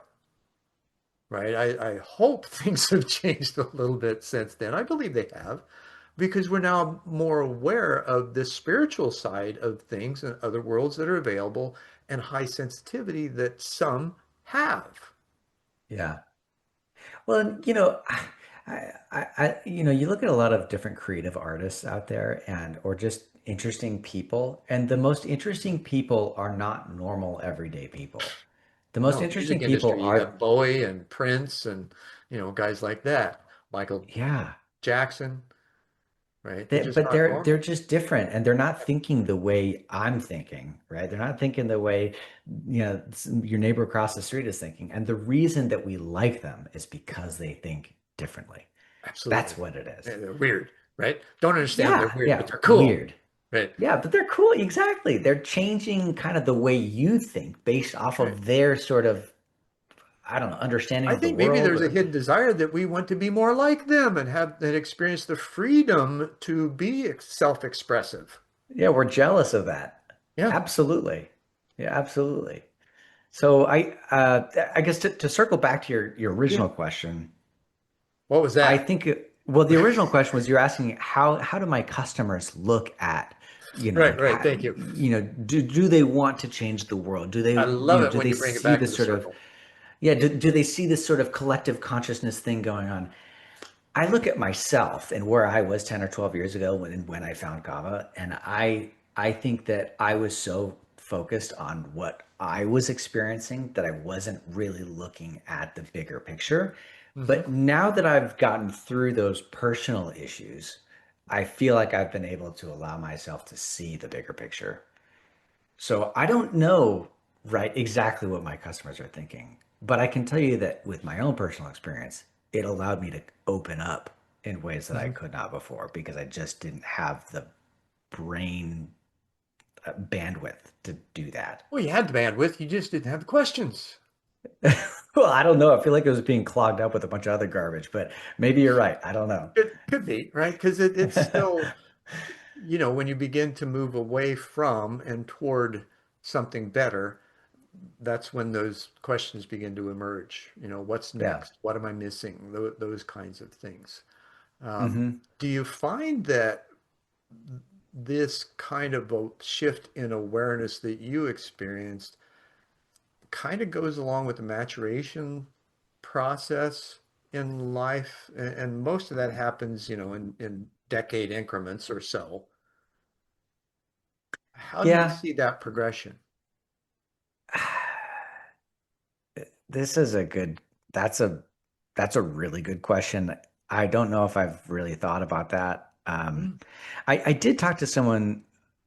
right? I hope things have changed a little bit since then. I believe they have, because we're now more aware of the spiritual side of things and other worlds that are available and high sensitivity that some have. Yeah. Well, you look at a lot of different creative artists out there and or just interesting people, and the most interesting people are not normal everyday people. The most No, interesting music people industry, you are, got Bowie and Prince and guys like that. Michael yeah. Jackson, right? They're They, just but not they're normal. just different, and they're not thinking the way I'm thinking, right? They're not thinking the way, your neighbor across the street is thinking. And the reason that we like them is because they think differently. That's Absolutely. what it is. They're weird, right? Don't understand they're Yeah, weird, but yeah, they're cool, weird. right? Yeah, but they're cool. Exactly. They're changing kind of the way you think based off That's right. of their sort of, I don't know, understanding I of the think maybe world there's a or, hidden desire that we want to be more like them and have and experience the freedom to be self-expressive. yeah, we're jealous of that. Yeah, Absolutely. Yeah, absolutely. So I guess to circle back to your yeah. original question, What was I that? think well the original question was you're asking how do my customers look at Right, like right. how, Thank you. do they want to change the world? Do they I love it do when they you bring it see back to this the sort of circle. yeah do they see this sort of collective consciousness thing going on? I look at myself and where I was 10 or 12 years ago when I found Kava, and I think that I was so focused on what I was experiencing that I wasn't really looking at the bigger picture. Hmm. But now that I've gotten through those personal issues, I feel like I've been able to allow myself to see the bigger picture. So I don't know, right, exactly what my customers are thinking. But I can tell you that with my own personal experience, it allowed me to open up in ways that I Mhm. could not before because I just didn't have the brain bandwidth to do that. Well, you had the bandwidth, you just didn't have the questions. Well, I don't know. I feel like it was being clogged up with a bunch of other garbage, but maybe you're right. I don't know. It could be, right? Because it's still, when you begin to move away from and toward something better, that's when those questions begin to emerge. What's Yeah. next? What am I missing? Those kinds of things. Hmm. Do you find that this kind of a shift in awareness that you experienced kind of goes along with the maturation process in life? And most of that happens, in decade increments or so. How do you Yeah. see that progression? This is a good, that's a that's a really good question. I don't know if I've really thought about that. Mm. I did talk to someone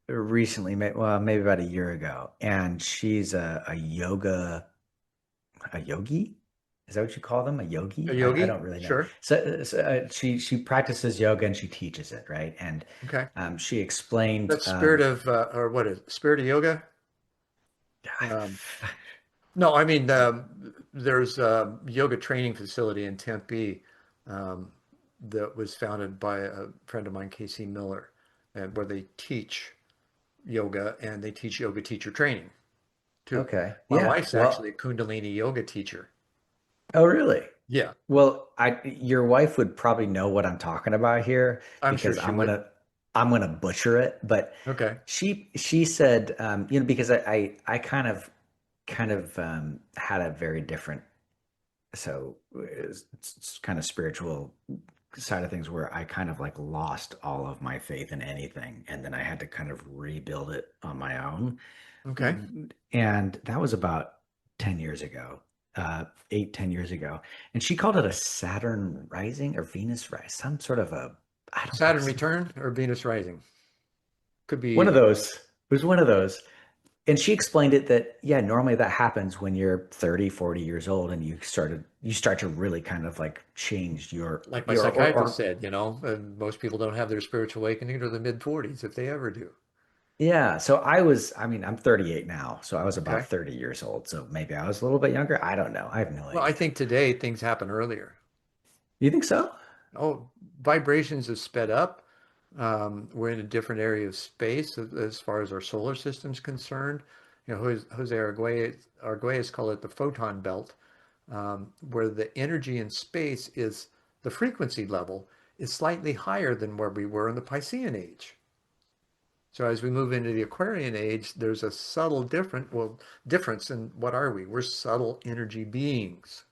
recently, well, maybe about a year ago, and she's a yogi. Is that what you call them? A A yogi? I yogi? don't really know. Sure. So she practices yoga and she teaches it, right? And Okay. she explained, That's spirit of, or what is it? Spirit of yoga? Um, no, I mean, there's a yoga training facility in Tempe um, that was founded by a friend of mine, Casey Miller, and where they teach yoga and they teach yoga teacher training too. okay, My yeah. wife's actually a Well, Kundalini yoga teacher. oh, really? Yeah, Well, your wife would probably know what I'm talking about here I'm sure because she would. I'm gonna butcher it. But Okay. she said, because I kind of had a very different it's kind of spiritual side of things where I kind of like lost all of my faith in anything, and then I had to kind of rebuild it on my own. Okay. And that was about 10 years ago, 8, 10 years ago. And she called it a Saturn rising or Venus rise, some sort of a, I don't know, Saturn return or Venus rising could be one of either. those. It was one of those. And she explained it that, yeah, normally that happens when you're 30, 40 years old and you start to really kind of like change Like my your, psychiatrist or said, and most people don't have their spiritual awakening until the mid 40s if they ever do. yeah. I mean, I'm 38 now. So I was about Okay. 30 years old. So maybe I was a little bit younger. I don't know. I have no Well, I idea. think today things happen earlier. You think so? Oh, vibrations have sped up. We're in a different area of space as far as our solar system's concerned. Jose Arguelles called it the photon belt, where the energy in space is the frequency level is slightly higher than where we were in the Piscean age. So as we move into the Aquarian age, there's a subtle difference in what are we? We're subtle energy beings.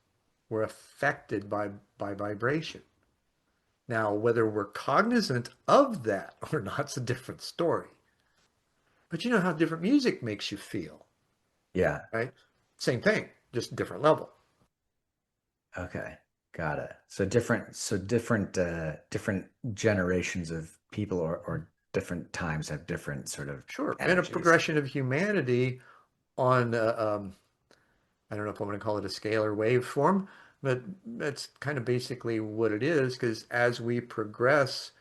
We're affected by vibration. Now, whether we're cognizant of that or not is a different story. But you know how different music makes you feel, Yeah. right? Same thing, just different level. Okay, got it. Different generations of people or different times have different sort of Sure. And a energies. progression of humanity on, I don't know if I'm going to call it a scalar waveform, but that's kind of basically what it is, because as we progress,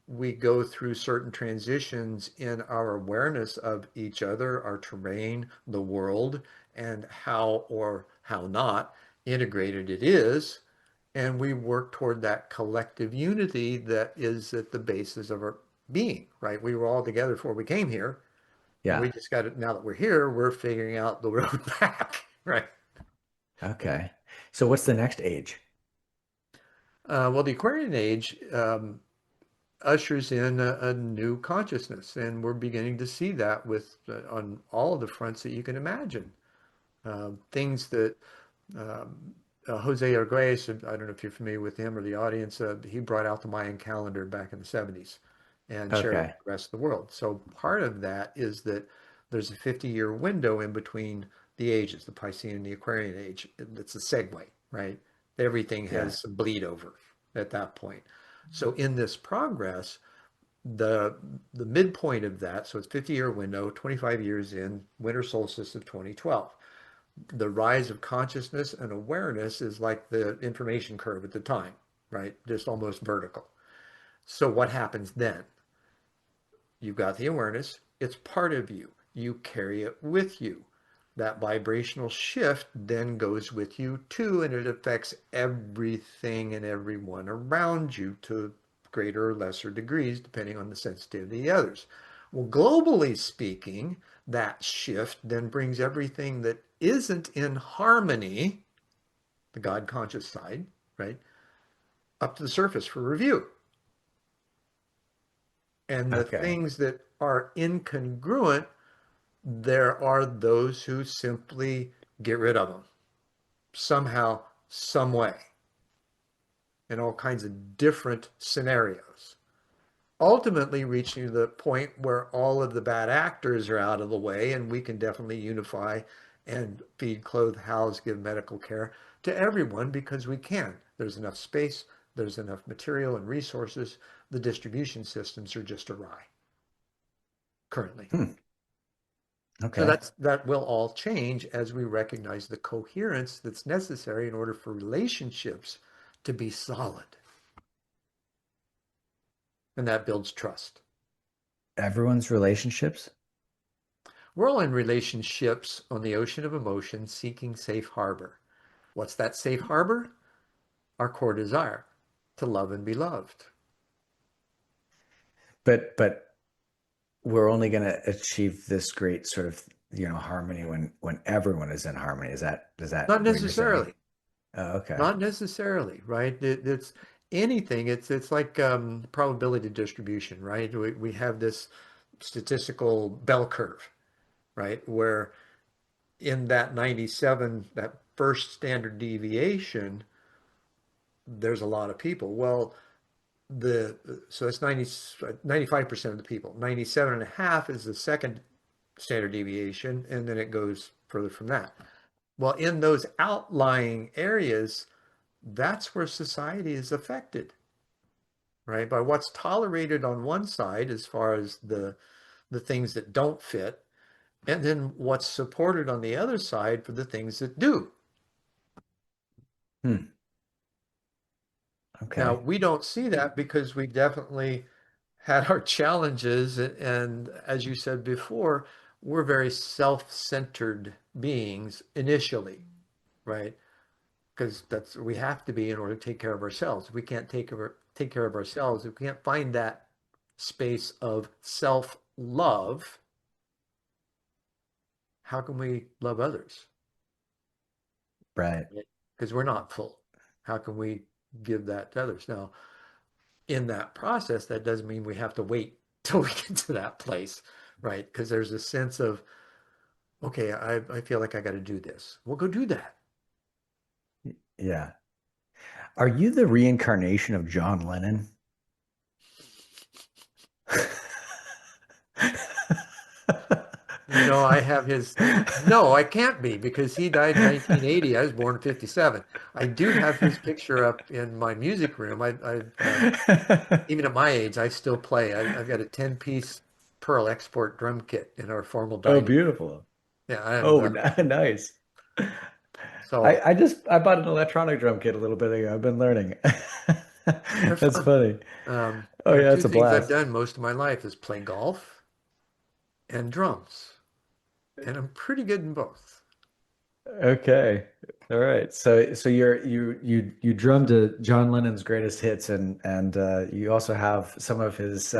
we go through certain transitions in our awareness of each other, our terrain, the world, and how or how not integrated it is. And we work toward that collective unity that is at the basis of our being, right? We were all together before we came here. And we Yeah. just got it. Now that we're here, we're figuring out the road back, right? Okay. So what's the next age? Well, the Aquarian age ushers in a new consciousness, and we're beginning to see that with on all of the fronts that you can imagine. Things that um, Jose Arguelles, I don't know if you're familiar with him or the audience, he brought out the Mayan calendar back in the 70s and shared it with Okay. the rest of the world. So part of that is that there's a 50-year window in between the ages, the Piscean and the Aquarian age. It's a segue, right? Everything Yeah. has some bleed over at that point. So in this progress, the the midpoint of that, so it's 50-year window, 25 years in, winter solstice of 2012. The rise of consciousness and awareness is like the information curve at the time, right? Just almost vertical. So what happens then? You've got the awareness, it's part of you. You carry it with you. That vibrational shift then goes with you too, and it affects everything and everyone around you to greater or lesser degrees, depending on the sensitivity of the others. Well, globally speaking, that shift then brings everything that isn't in harmony, the God conscious side, right, up to the surface for review. And the Okay. things that are incongruent, there are those who simply get rid of them somehow, some way, in all kinds of different scenarios. Ultimately, reaching the point where all of the bad actors are out of the way and we can definitely unify and feed, clothe, house, give medical care to everyone because we can. There's enough space, there's enough material and resources. The distribution systems are just awry currently. Hmm. So Okay. that will all change as we recognize the coherence that's necessary in order for relationships to be solid. And that builds trust. Everyone's relationships? We're all in relationships on the ocean of emotion seeking safe harbor. What's that safe harbor? Our core desire to love and be loved. But we're only going to achieve this great sort of, harmony when everyone is in harmony. Is that Not what you're saying? necessarily. Oh, okay. Not necessarily, right? It's anything. It's like probability distribution, right? We have this statistical bell curve, right? Where in that 97, that first standard deviation, there's a lot of people. Well, the so it's 95% of the people. 97 and a half is the second standard deviation, and then it goes further from that. Well, in those outlying areas, that's where society is affected, right? By what's tolerated on one side as far as the things that don't fit, and then what's supported on the other side for the things that do. Hmm. Now, Okay. we don't see that because we definitely had our challenges. And as you said before, we're very self-centered beings initially, right? Because that's we have to be in order to take care of ourselves. If we can't take care of ourselves, if we can't find that space of self-love, how can we love others? Right. Because we're not full. How can we give that to others? Now, in that process, that doesn't mean we have to wait till we get to that place, right? Because there's a sense of, okay, I feel like I got to do this. Well, go do that. Yeah. Are you the reincarnation of John Lennon? I have his, no, I can't be because he died in 1980. I was born in 57. I do have his picture up in my music room. Even at my age, I still play. I've got a 10-piece Pearl export drum kit in our formal Oh, dining. beautiful. Yeah, and Oh, nice. so I bought an electronic drum kit a little bit ago. I've been learning. they're That's fun. funny. Oh yeah, Two that's a things I've blast. done most of my life is play golf and drums, and I'm pretty good in both. Okay. All right. So you drummed to John Lennon's greatest hits and you also have some of his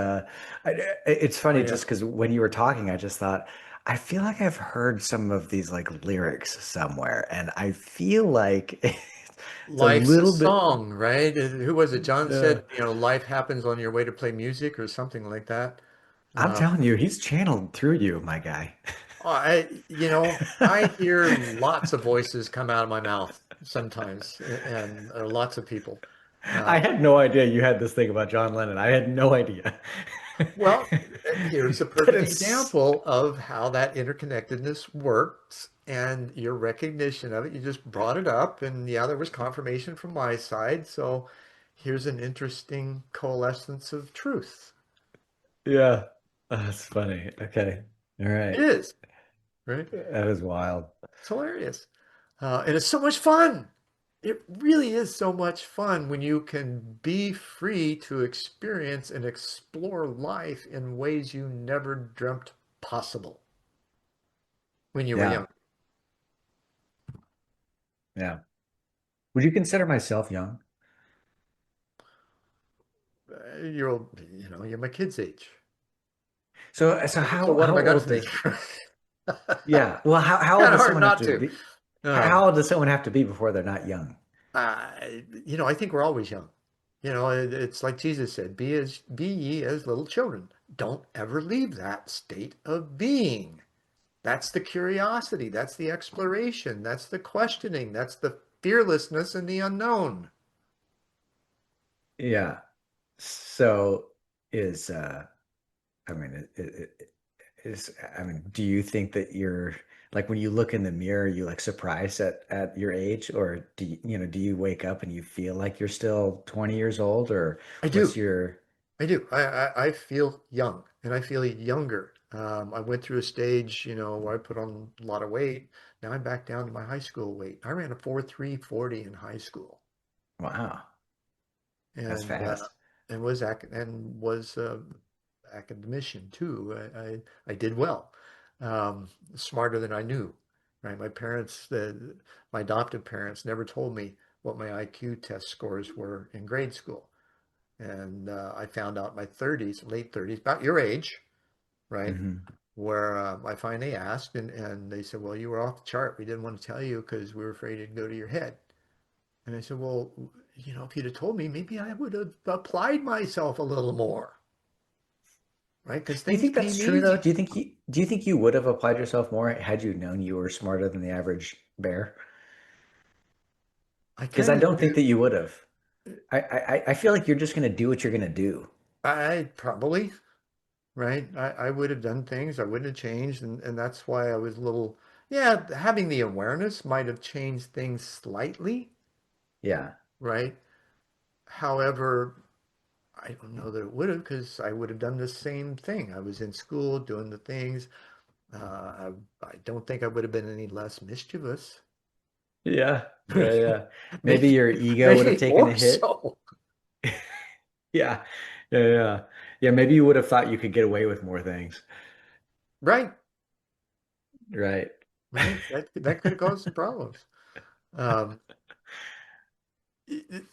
it's Oh funny yeah, just because when you were talking I just thought I feel like I've heard some of these like lyrics somewhere and I feel like it's a life's a little bit song, right? Who was it? John uh, said, life happens on your way to play music or something like that. I'm Uh, telling you he's channeled through you, my guy. I hear lots of voices come out of my mouth sometimes, and lots of people. I Uh, had no idea you had this thing about John Lennon. I had no idea. Well, here's a But perfect it's example of how that interconnectedness works and your recognition of it. You just brought it up, and yeah, there was confirmation from my side. So here's an interesting coalescence of truth. yeah. Oh, that's funny. Okay. All It right. is. right? That is wild. It's hilarious. And it's so much fun. It really is so much fun when you can be free to experience and explore life in ways you never dreamt possible when you were Yeah. young. Yeah. Would you consider myself young? You're my kid's age. So So what have how I got to old say? does yeah. Well, how old Kind of does hard someone have not to to. be? Um, How old does someone have to be before they're not young? I think we're always young. It's like Jesus said, be ye as little children. Don't ever leave that state of being. That's the curiosity, that's the exploration, that's the questioning, that's the fearlessness in the unknown. Yeah. So is I mean it is I mean, do you think that you're like when you look in the mirror, you like surprised at your age, or do you wake up and you feel like you're still 20 years old, or I what's do. your I do. I feel young and I feel younger. I went through a stage, where I put on a lot of weight. Now I'm back down to my high school weight. I ran a 4.340 in high school. wow, that's and uh, fast. and was academician too. I did well, smarter than I knew. Right, my adoptive parents never told me what my IQ test scores were in grade school, and I found out in my 30s, late 30s, about your age, right, Hmm. where I finally asked, and they said, "Well, you were off the chart. We didn't want to tell you because we were afraid it'd go to your head." And I said, well, if you'd have told me, maybe I would have applied myself a little more, right? Because Do you things think that's came true though? easy. Do you think you would have applied yourself more had you known you were smarter than the average bear? I Because I kind of don't think do. that you would have. I feel like you're just gonna do what you're gonna do. I probably, right? I would have done things. I wouldn't have changed. And that's why I was a little, yeah, having the awareness might have changed things slightly, Yeah. right? However, I don't know that it would have because I would have done the same thing. I was in school doing the things. I don't think I would have been any less mischievous. Yeah. Yeah. Yeah. Maybe Maybe, your ego would have maybe taken a more hit. so. Yeah. Yeah. Yeah. Yeah. Maybe you would have thought you could get away with more things. Right, Right. right. That could have caused some problems. Um,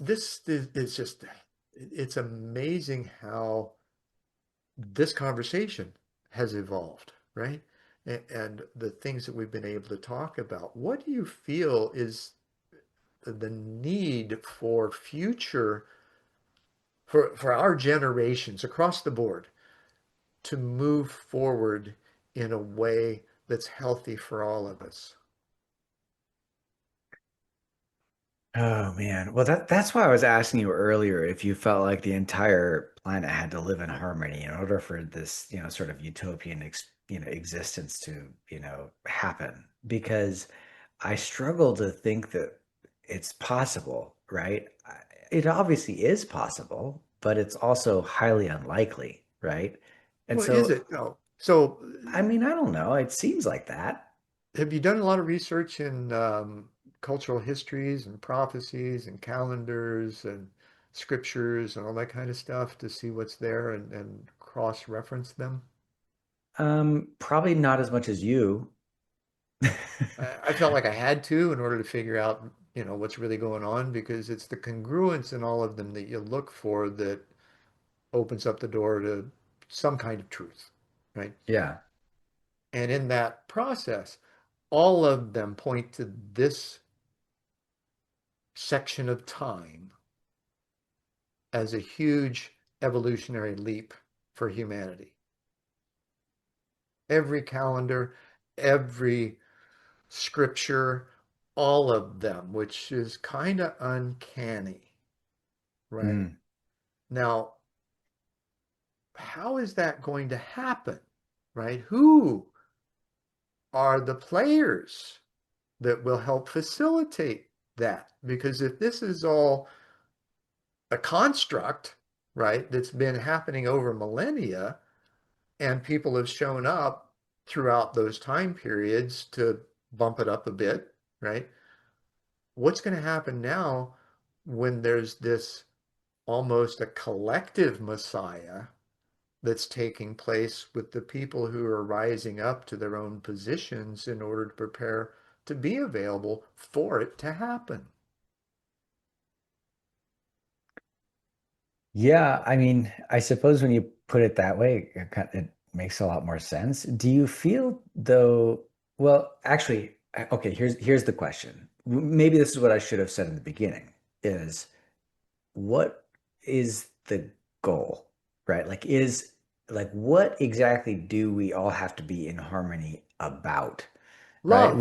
this is just, it's amazing how this conversation has evolved, right? And the things that we've been able to talk about. What do you feel is the need for future, for our generations across the board to move forward in a way that's healthy for all of us? Oh man. Well, that's why I was asking you earlier if you felt like the entire planet had to live in harmony in order for this, sort of utopian existence to, happen. Because I struggle to think that it's possible, right? It obviously is possible, but it's also highly unlikely, right? And Well, is so, it though? So, I mean, I don't know. It seems like that. have you done a lot of research in cultural histories and prophecies and calendars and scriptures and all that kind of stuff to see what's there and cross-reference them? Probably not as much as you. I felt like I had to in order to figure out, what's really going on because it's the congruence in all of them that you look for that opens up the door to some kind of truth, right? Yeah. And in that process, all of them point to this section of time as a huge evolutionary leap for humanity. Every calendar, every scripture, all of them, which is kind of uncanny, right? Mm. Now, how is that going to happen, right? Who are the players that will help facilitate that? Because if this is all a construct, right, that's been happening over millennia, and people have shown up. throughout those time periods to bump it up a bit, right? What's going to happen now when there's this almost a collective Messiah that's taking place with the people who are rising up to their own positions in order to prepare to be available for it to happen? Yeah, I mean, I suppose when you put it that way, it makes a lot more sense. Do you feel though, well, actually, okay, here's the question. Maybe this is what I should have said in the beginning is what is the goal, right? Like what exactly do we all have to be in harmony about, right? Love.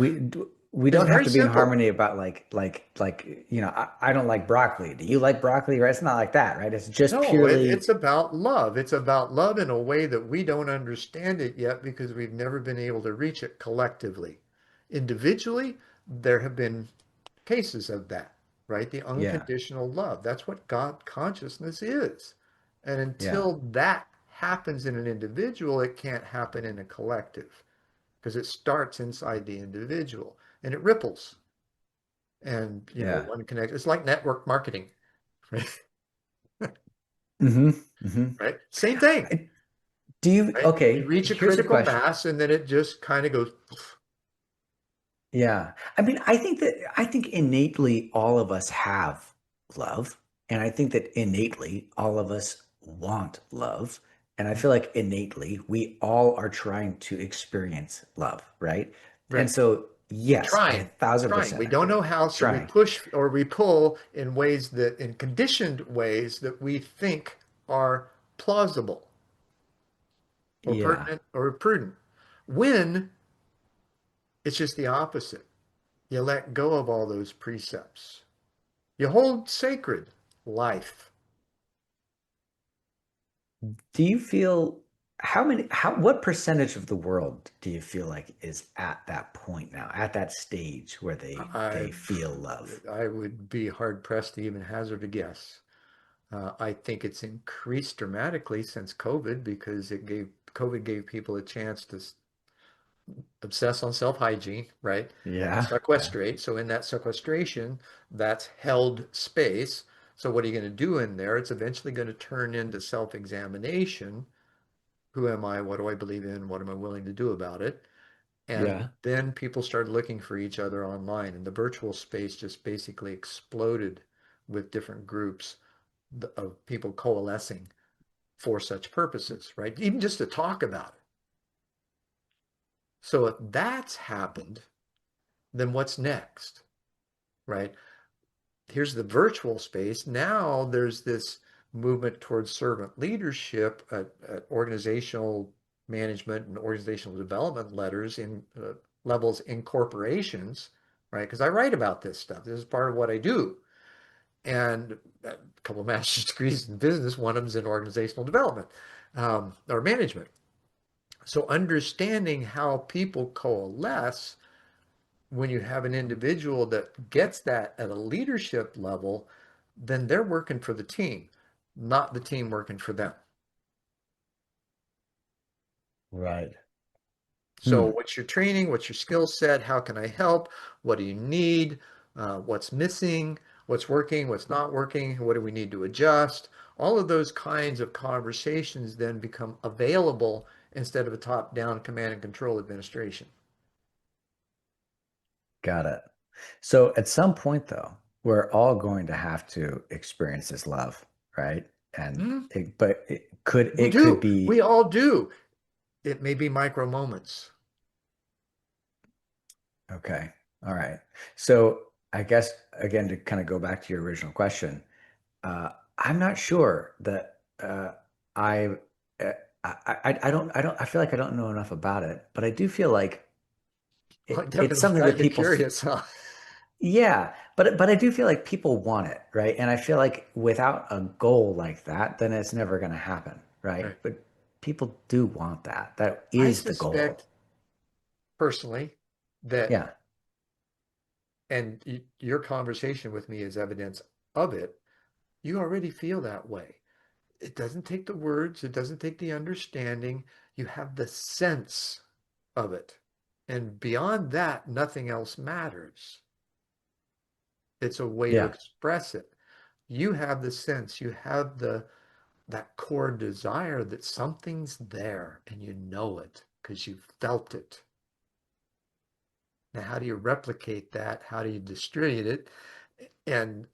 We It's don't have very to be in simple. harmony about I don't like broccoli. Do you like broccoli? Right? It's not like that, right? It's just No, purely it's about love. It's about love in a way that we don't understand it yet because we've never been able to reach it collectively. Individually, there have been cases of that, right? The yeah, unconditional love. That's what God consciousness is. And yeah, until that happens in an individual, it can't happen in a collective because it starts inside the individual and it ripples. And, yeah. one connect, it's like network marketing, right? Hmm. Hmm. Right? Same thing. Do you, Right? You okay, reach a here's a critical question. mass and then it just kind of goes, Yeah. I mean, I think innately all of us have love. And I think that innately all of us want love. And I feel like innately we all are trying to experience love, right? And right, so, yes, I a trying, thousand trying. We percent don't know how, so we trying. push or we pull in ways that, in conditioned ways that we think are plausible or Yeah. pertinent or prudent. When it's just the opposite. You let go of all those precepts. You hold sacred life. Do you feel what percentage of the world do you feel like is at that point now, at that stage where I they feel love? I would be hard pressed to even hazard a guess. I think it's increased dramatically since COVID because COVID gave people a chance to obsess on self-hygiene, right? Yeah. Yeah. Sequestrate. So in that sequestration, that's held space. So what are you going to do in there? It's eventually going to turn into self-examination. Who am I? What do I believe in? What am I willing to do about it? And Yeah. then people started looking for each other online, and the virtual space just basically exploded with different groups of people coalescing for such purposes, right? Even just to talk about it. So if that's happened, then what's next, right? Here's the virtual space. Now there's this movement towards servant leadership at organizational management and organizational development letters in levels in corporations, right? Because I write about this stuff. This is part of what I do. And a couple of master's degrees in business, one of them's in organizational development or management. So understanding how people coalesce when you have an individual that gets that at a leadership level, then they're working for the team, not the team working for them. Right. So, Hmm. what's your training? What's your skill set? How can I help? What do you need? What's missing? What's working? What's not working? What do we need to adjust? All of those kinds of conversations then become available instead of a top-down command and control administration. Got it. So at some point though, we're all going to have to experience this love, right? And Hmm? We it could do. We be all do. It may be micro moments. okay. All right. So I guess again to kind of go back to your original question, I'm not sure that I, uh, I don't I feel like I don't know enough about it, but I do feel like Well, I it's definitely something that got you people curious, huh? yeah, but I do feel like people want it, right? And I feel like without a goal like that, then it's never going to happen, right? Right. But people do want that. That I is the goal. suspect personally that, Yeah. and your conversation with me is evidence of it, you already feel that way. It doesn't take the words, it doesn't take the understanding. You have the sense. of it. And beyond that, nothing else matters. It's a way to Yeah. express it. You have the sense, you have that core desire that something's there and you know it because you felt it. Now, how do you replicate that? How do you distribute it? And,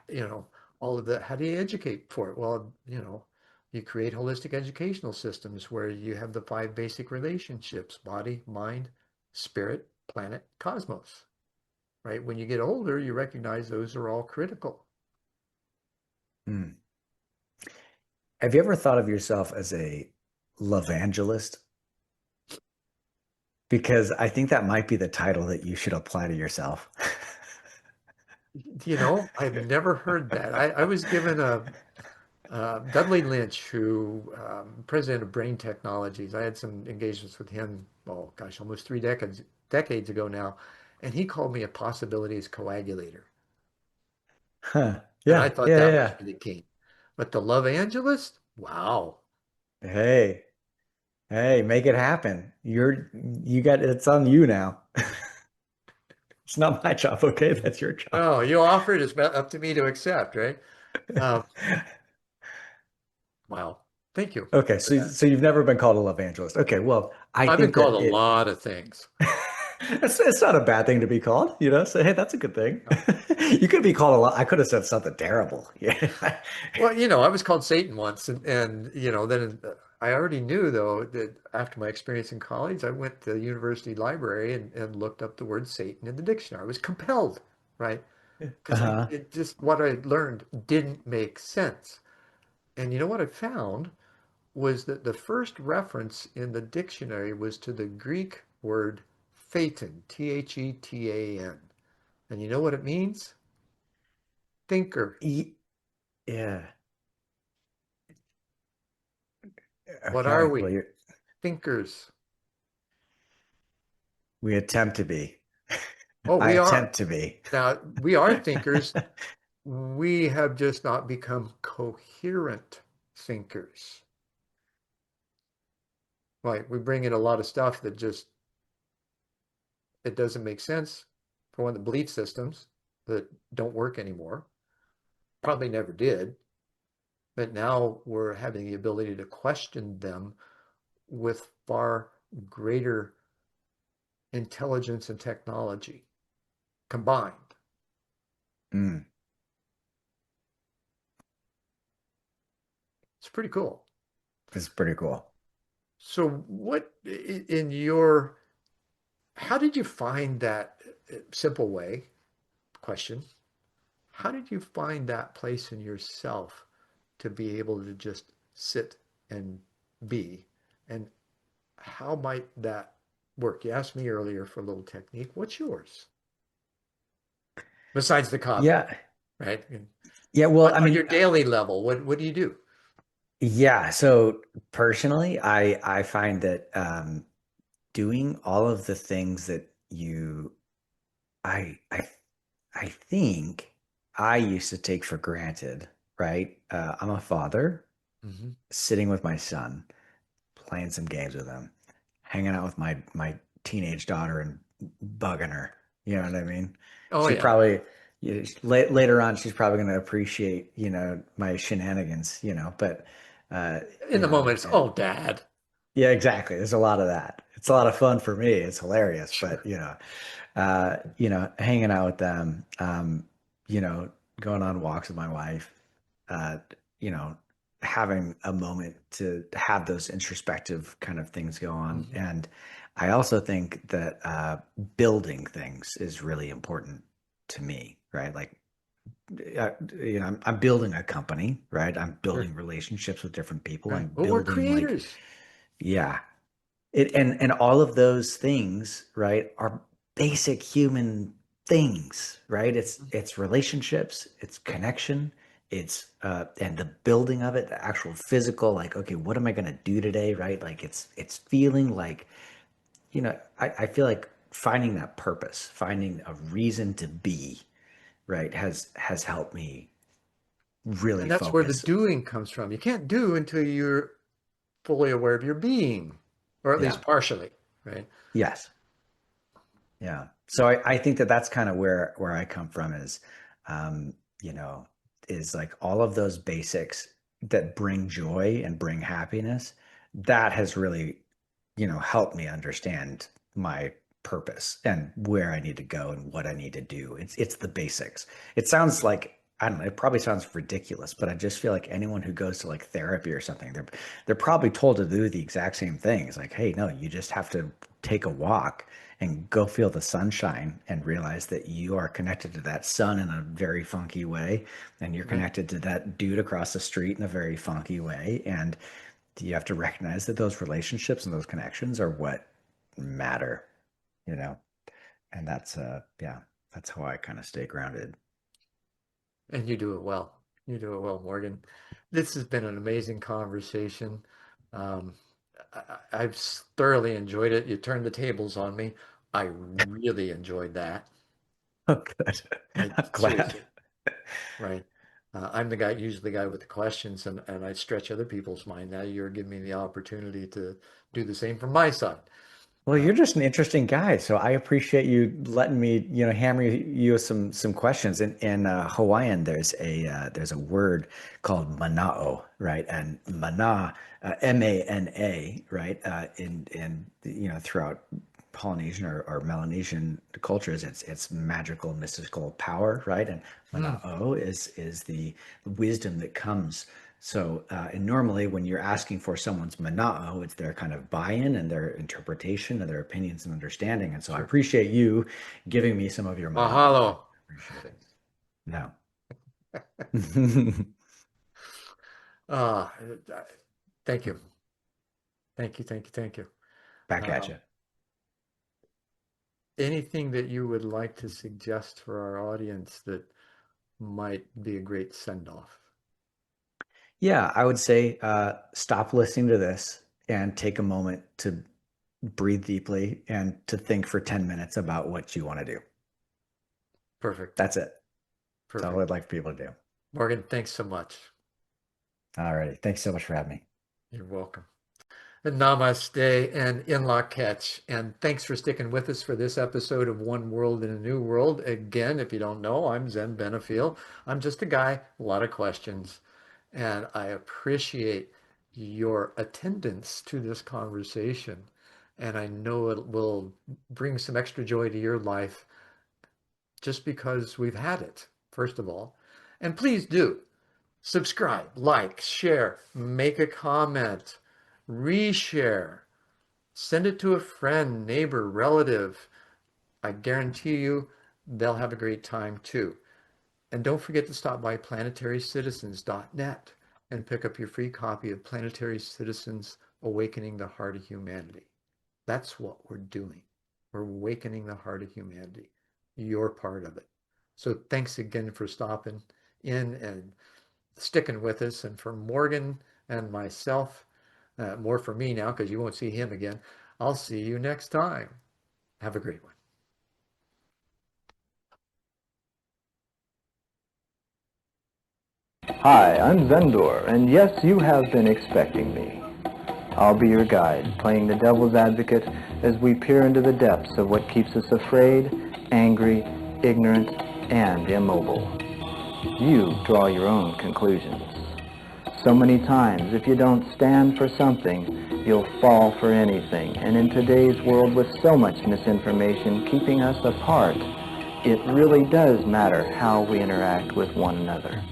you know, all of that, how do you educate for it? Well, you create holistic educational systems where you have the five basic relationships: body, mind, spirit, planet, cosmos, right? When you get older, you recognize those are all critical. Hmm. Have you ever thought of yourself as a evangelist? Because I think that might be the title that you should apply to yourself. I've never heard that. I was given a Dudley Lynch, who president of Brain Technologies. I had some engagements with him. Oh gosh, almost three decades ago now, and he called me a possibilities coagulator, Huh. and I Yeah, thought yeah, that was yeah. really keen. But the love angelist, wow. Hey, hey, make it happen. You got it's on you now. It's not my job, okay? That's your job. Oh, you offered. It's up to me to accept, right? Um, wow. Thank you Okay, for so that. so you've never been called a love evangelist. Okay, well, I I've been think called a that it lot of things. it's not a bad thing to be called, you know. So hey, that's a good thing. Oh. You could be called a lot. I could have said something terrible. Yeah. Well, I was called Satan once, and then I already knew though that after my experience in college, I went to the university library and looked up the word Satan in the dictionary. I was compelled, right? Because Uh-huh. it just what I learned didn't make sense. And you know what I found was that the first reference in the dictionary was to the Greek word thetan, Thetan. And you know what it means? Thinker. Yeah. What are Okay. Well, we? you're Thinkers. we attempt to be. Oh, I we are. attempt to be. Now, we are thinkers. We have just not become coherent thinkers. Like we bring in a lot of stuff that just it doesn't make sense. For one, the belief systems that don't work anymore, probably never did, but now we're having the ability to question them with far greater intelligence and technology combined. Mm, It's pretty cool. it's pretty cool. So, what in your how did you find that simple way question? How did you find that place in yourself to be able to just sit and be? And how might that work? You asked me earlier for a little technique. What's yours? Besides the Kava, Yeah. right? Yeah. Well, I On mean, your daily level, what do you do? yeah. So personally, I find that doing all of the things that you I I I think I used to take for granted, right? I'm a father, Hmm. sitting with my son, playing some games with him, hanging out with my teenage daughter and bugging her. You know what I mean? Oh She yeah. probably later on she's probably going to appreciate my shenanigans. But uh, In the moment, it's and oh, Dad. yeah, exactly. There's a lot of that. It's a lot of fun for me. It's hilarious, but Sure. hanging out with them, you know, going on walks with my wife, uh, you know, having a moment to have those introspective kind of things go on. Hmm. And I also think that building things is really important to me, right? Like, I'm building a company, right? I'm Sure. building relationships with different people. Right. I'm Well, we're building like, creators. yeah, and all of those things, right, are basic human things, right? It's relationships, it's connection, it's and the building of it, the actual physical, like, okay, what am I gonna do today, right? Like it's feeling like, I feel like finding that purpose, finding a reason to be, right, has helped me really And that's where the focus. doing comes from. You can't do until you're fully aware of your being, or at Yeah. least partially. right? Yes. Yeah. So I think that that's kind of where I come from is, um, you know, is like all of those basics that bring joy and bring happiness. That has really, helped me understand my purpose and where I need to go and what I need to do. It's the basics. It sounds like, I don't know, it probably sounds ridiculous, but I just feel like anyone who goes to like therapy or something, they're probably told to do the exact same things. Like, hey, no, you just have to take a walk and go feel the sunshine and realize that you are connected to that sun in a very funky way, and you're Right. connected to that dude across the street in a very funky way. And you have to recognize that those relationships and those connections are what matter, you know? And yeah, that's how I kind of stay grounded. And you do it well. You do it well, Morgan. This has been an amazing conversation. Um, I've thoroughly enjoyed it. You turned the tables on me. I really enjoyed that. Oh, good. I I'm glad. seriously, right? I'm the guy, usually the guy with the questions, and I stretch other people's mind. Now you're giving me the opportunity to do the same from my side. Well, Uh, you're just an interesting guy, so I appreciate you letting me, hammer you with some questions. In Hawaiian, there's a word called mana'o, right? And Mana, right? Throughout Polynesian or Melanesian cultures, it's magical, mystical power, right? And hmm. mana'o is the wisdom that comes. So, and normally when you're asking for someone's mana'o, it's their kind of buy-in and their interpretation and their opinions and understanding. And so I Sure. appreciate you giving me some of your mana'o. I Mahalo. appreciate it. No. Ah, thank you. Thank you. Thank you. Thank you. Back at Um, you. Anything that you would like to suggest for our audience that might be a great send-off? Yeah, I would say stop listening to this and take a moment to breathe deeply and to think for 10 minutes about what you want to do. Perfect. That's it. That's all Perfect. I'd like for people to do. Morgan, thanks so much. All righty. Thanks so much for having me. You're welcome. And namaste and in catch. And thanks for sticking with us for this episode of One World in a New World. Again, if you don't know, I'm Zen Benefiel. I'm just a guy, a lot of questions. And I appreciate your attendance to this conversation. And I know it will bring some extra joy to your life just because we've had it, first of all. And please do subscribe, like, share, make a comment, reshare, send it to a friend, neighbor, relative. I guarantee you they'll have a great time too. And don't forget to stop by planetarycitizens.net and pick up your free copy of Planetary Citizens Awakening the Heart of Humanity. That's what we're doing. We're awakening the heart of humanity. You're part of it. So thanks again for stopping in and sticking with us. And for Morgan and myself, more for me now because you won't see him again. I'll see you next time. Have a great one. Hi, I'm Zendor, and yes, you have been expecting me. I'll be your guide, playing the devil's advocate as we peer into the depths of what keeps us afraid, angry, ignorant, and immobile. You draw your own conclusions. So many times, if you don't stand for something, you'll fall for anything. And in today's world with so much misinformation keeping us apart, it really does matter how we interact with one another.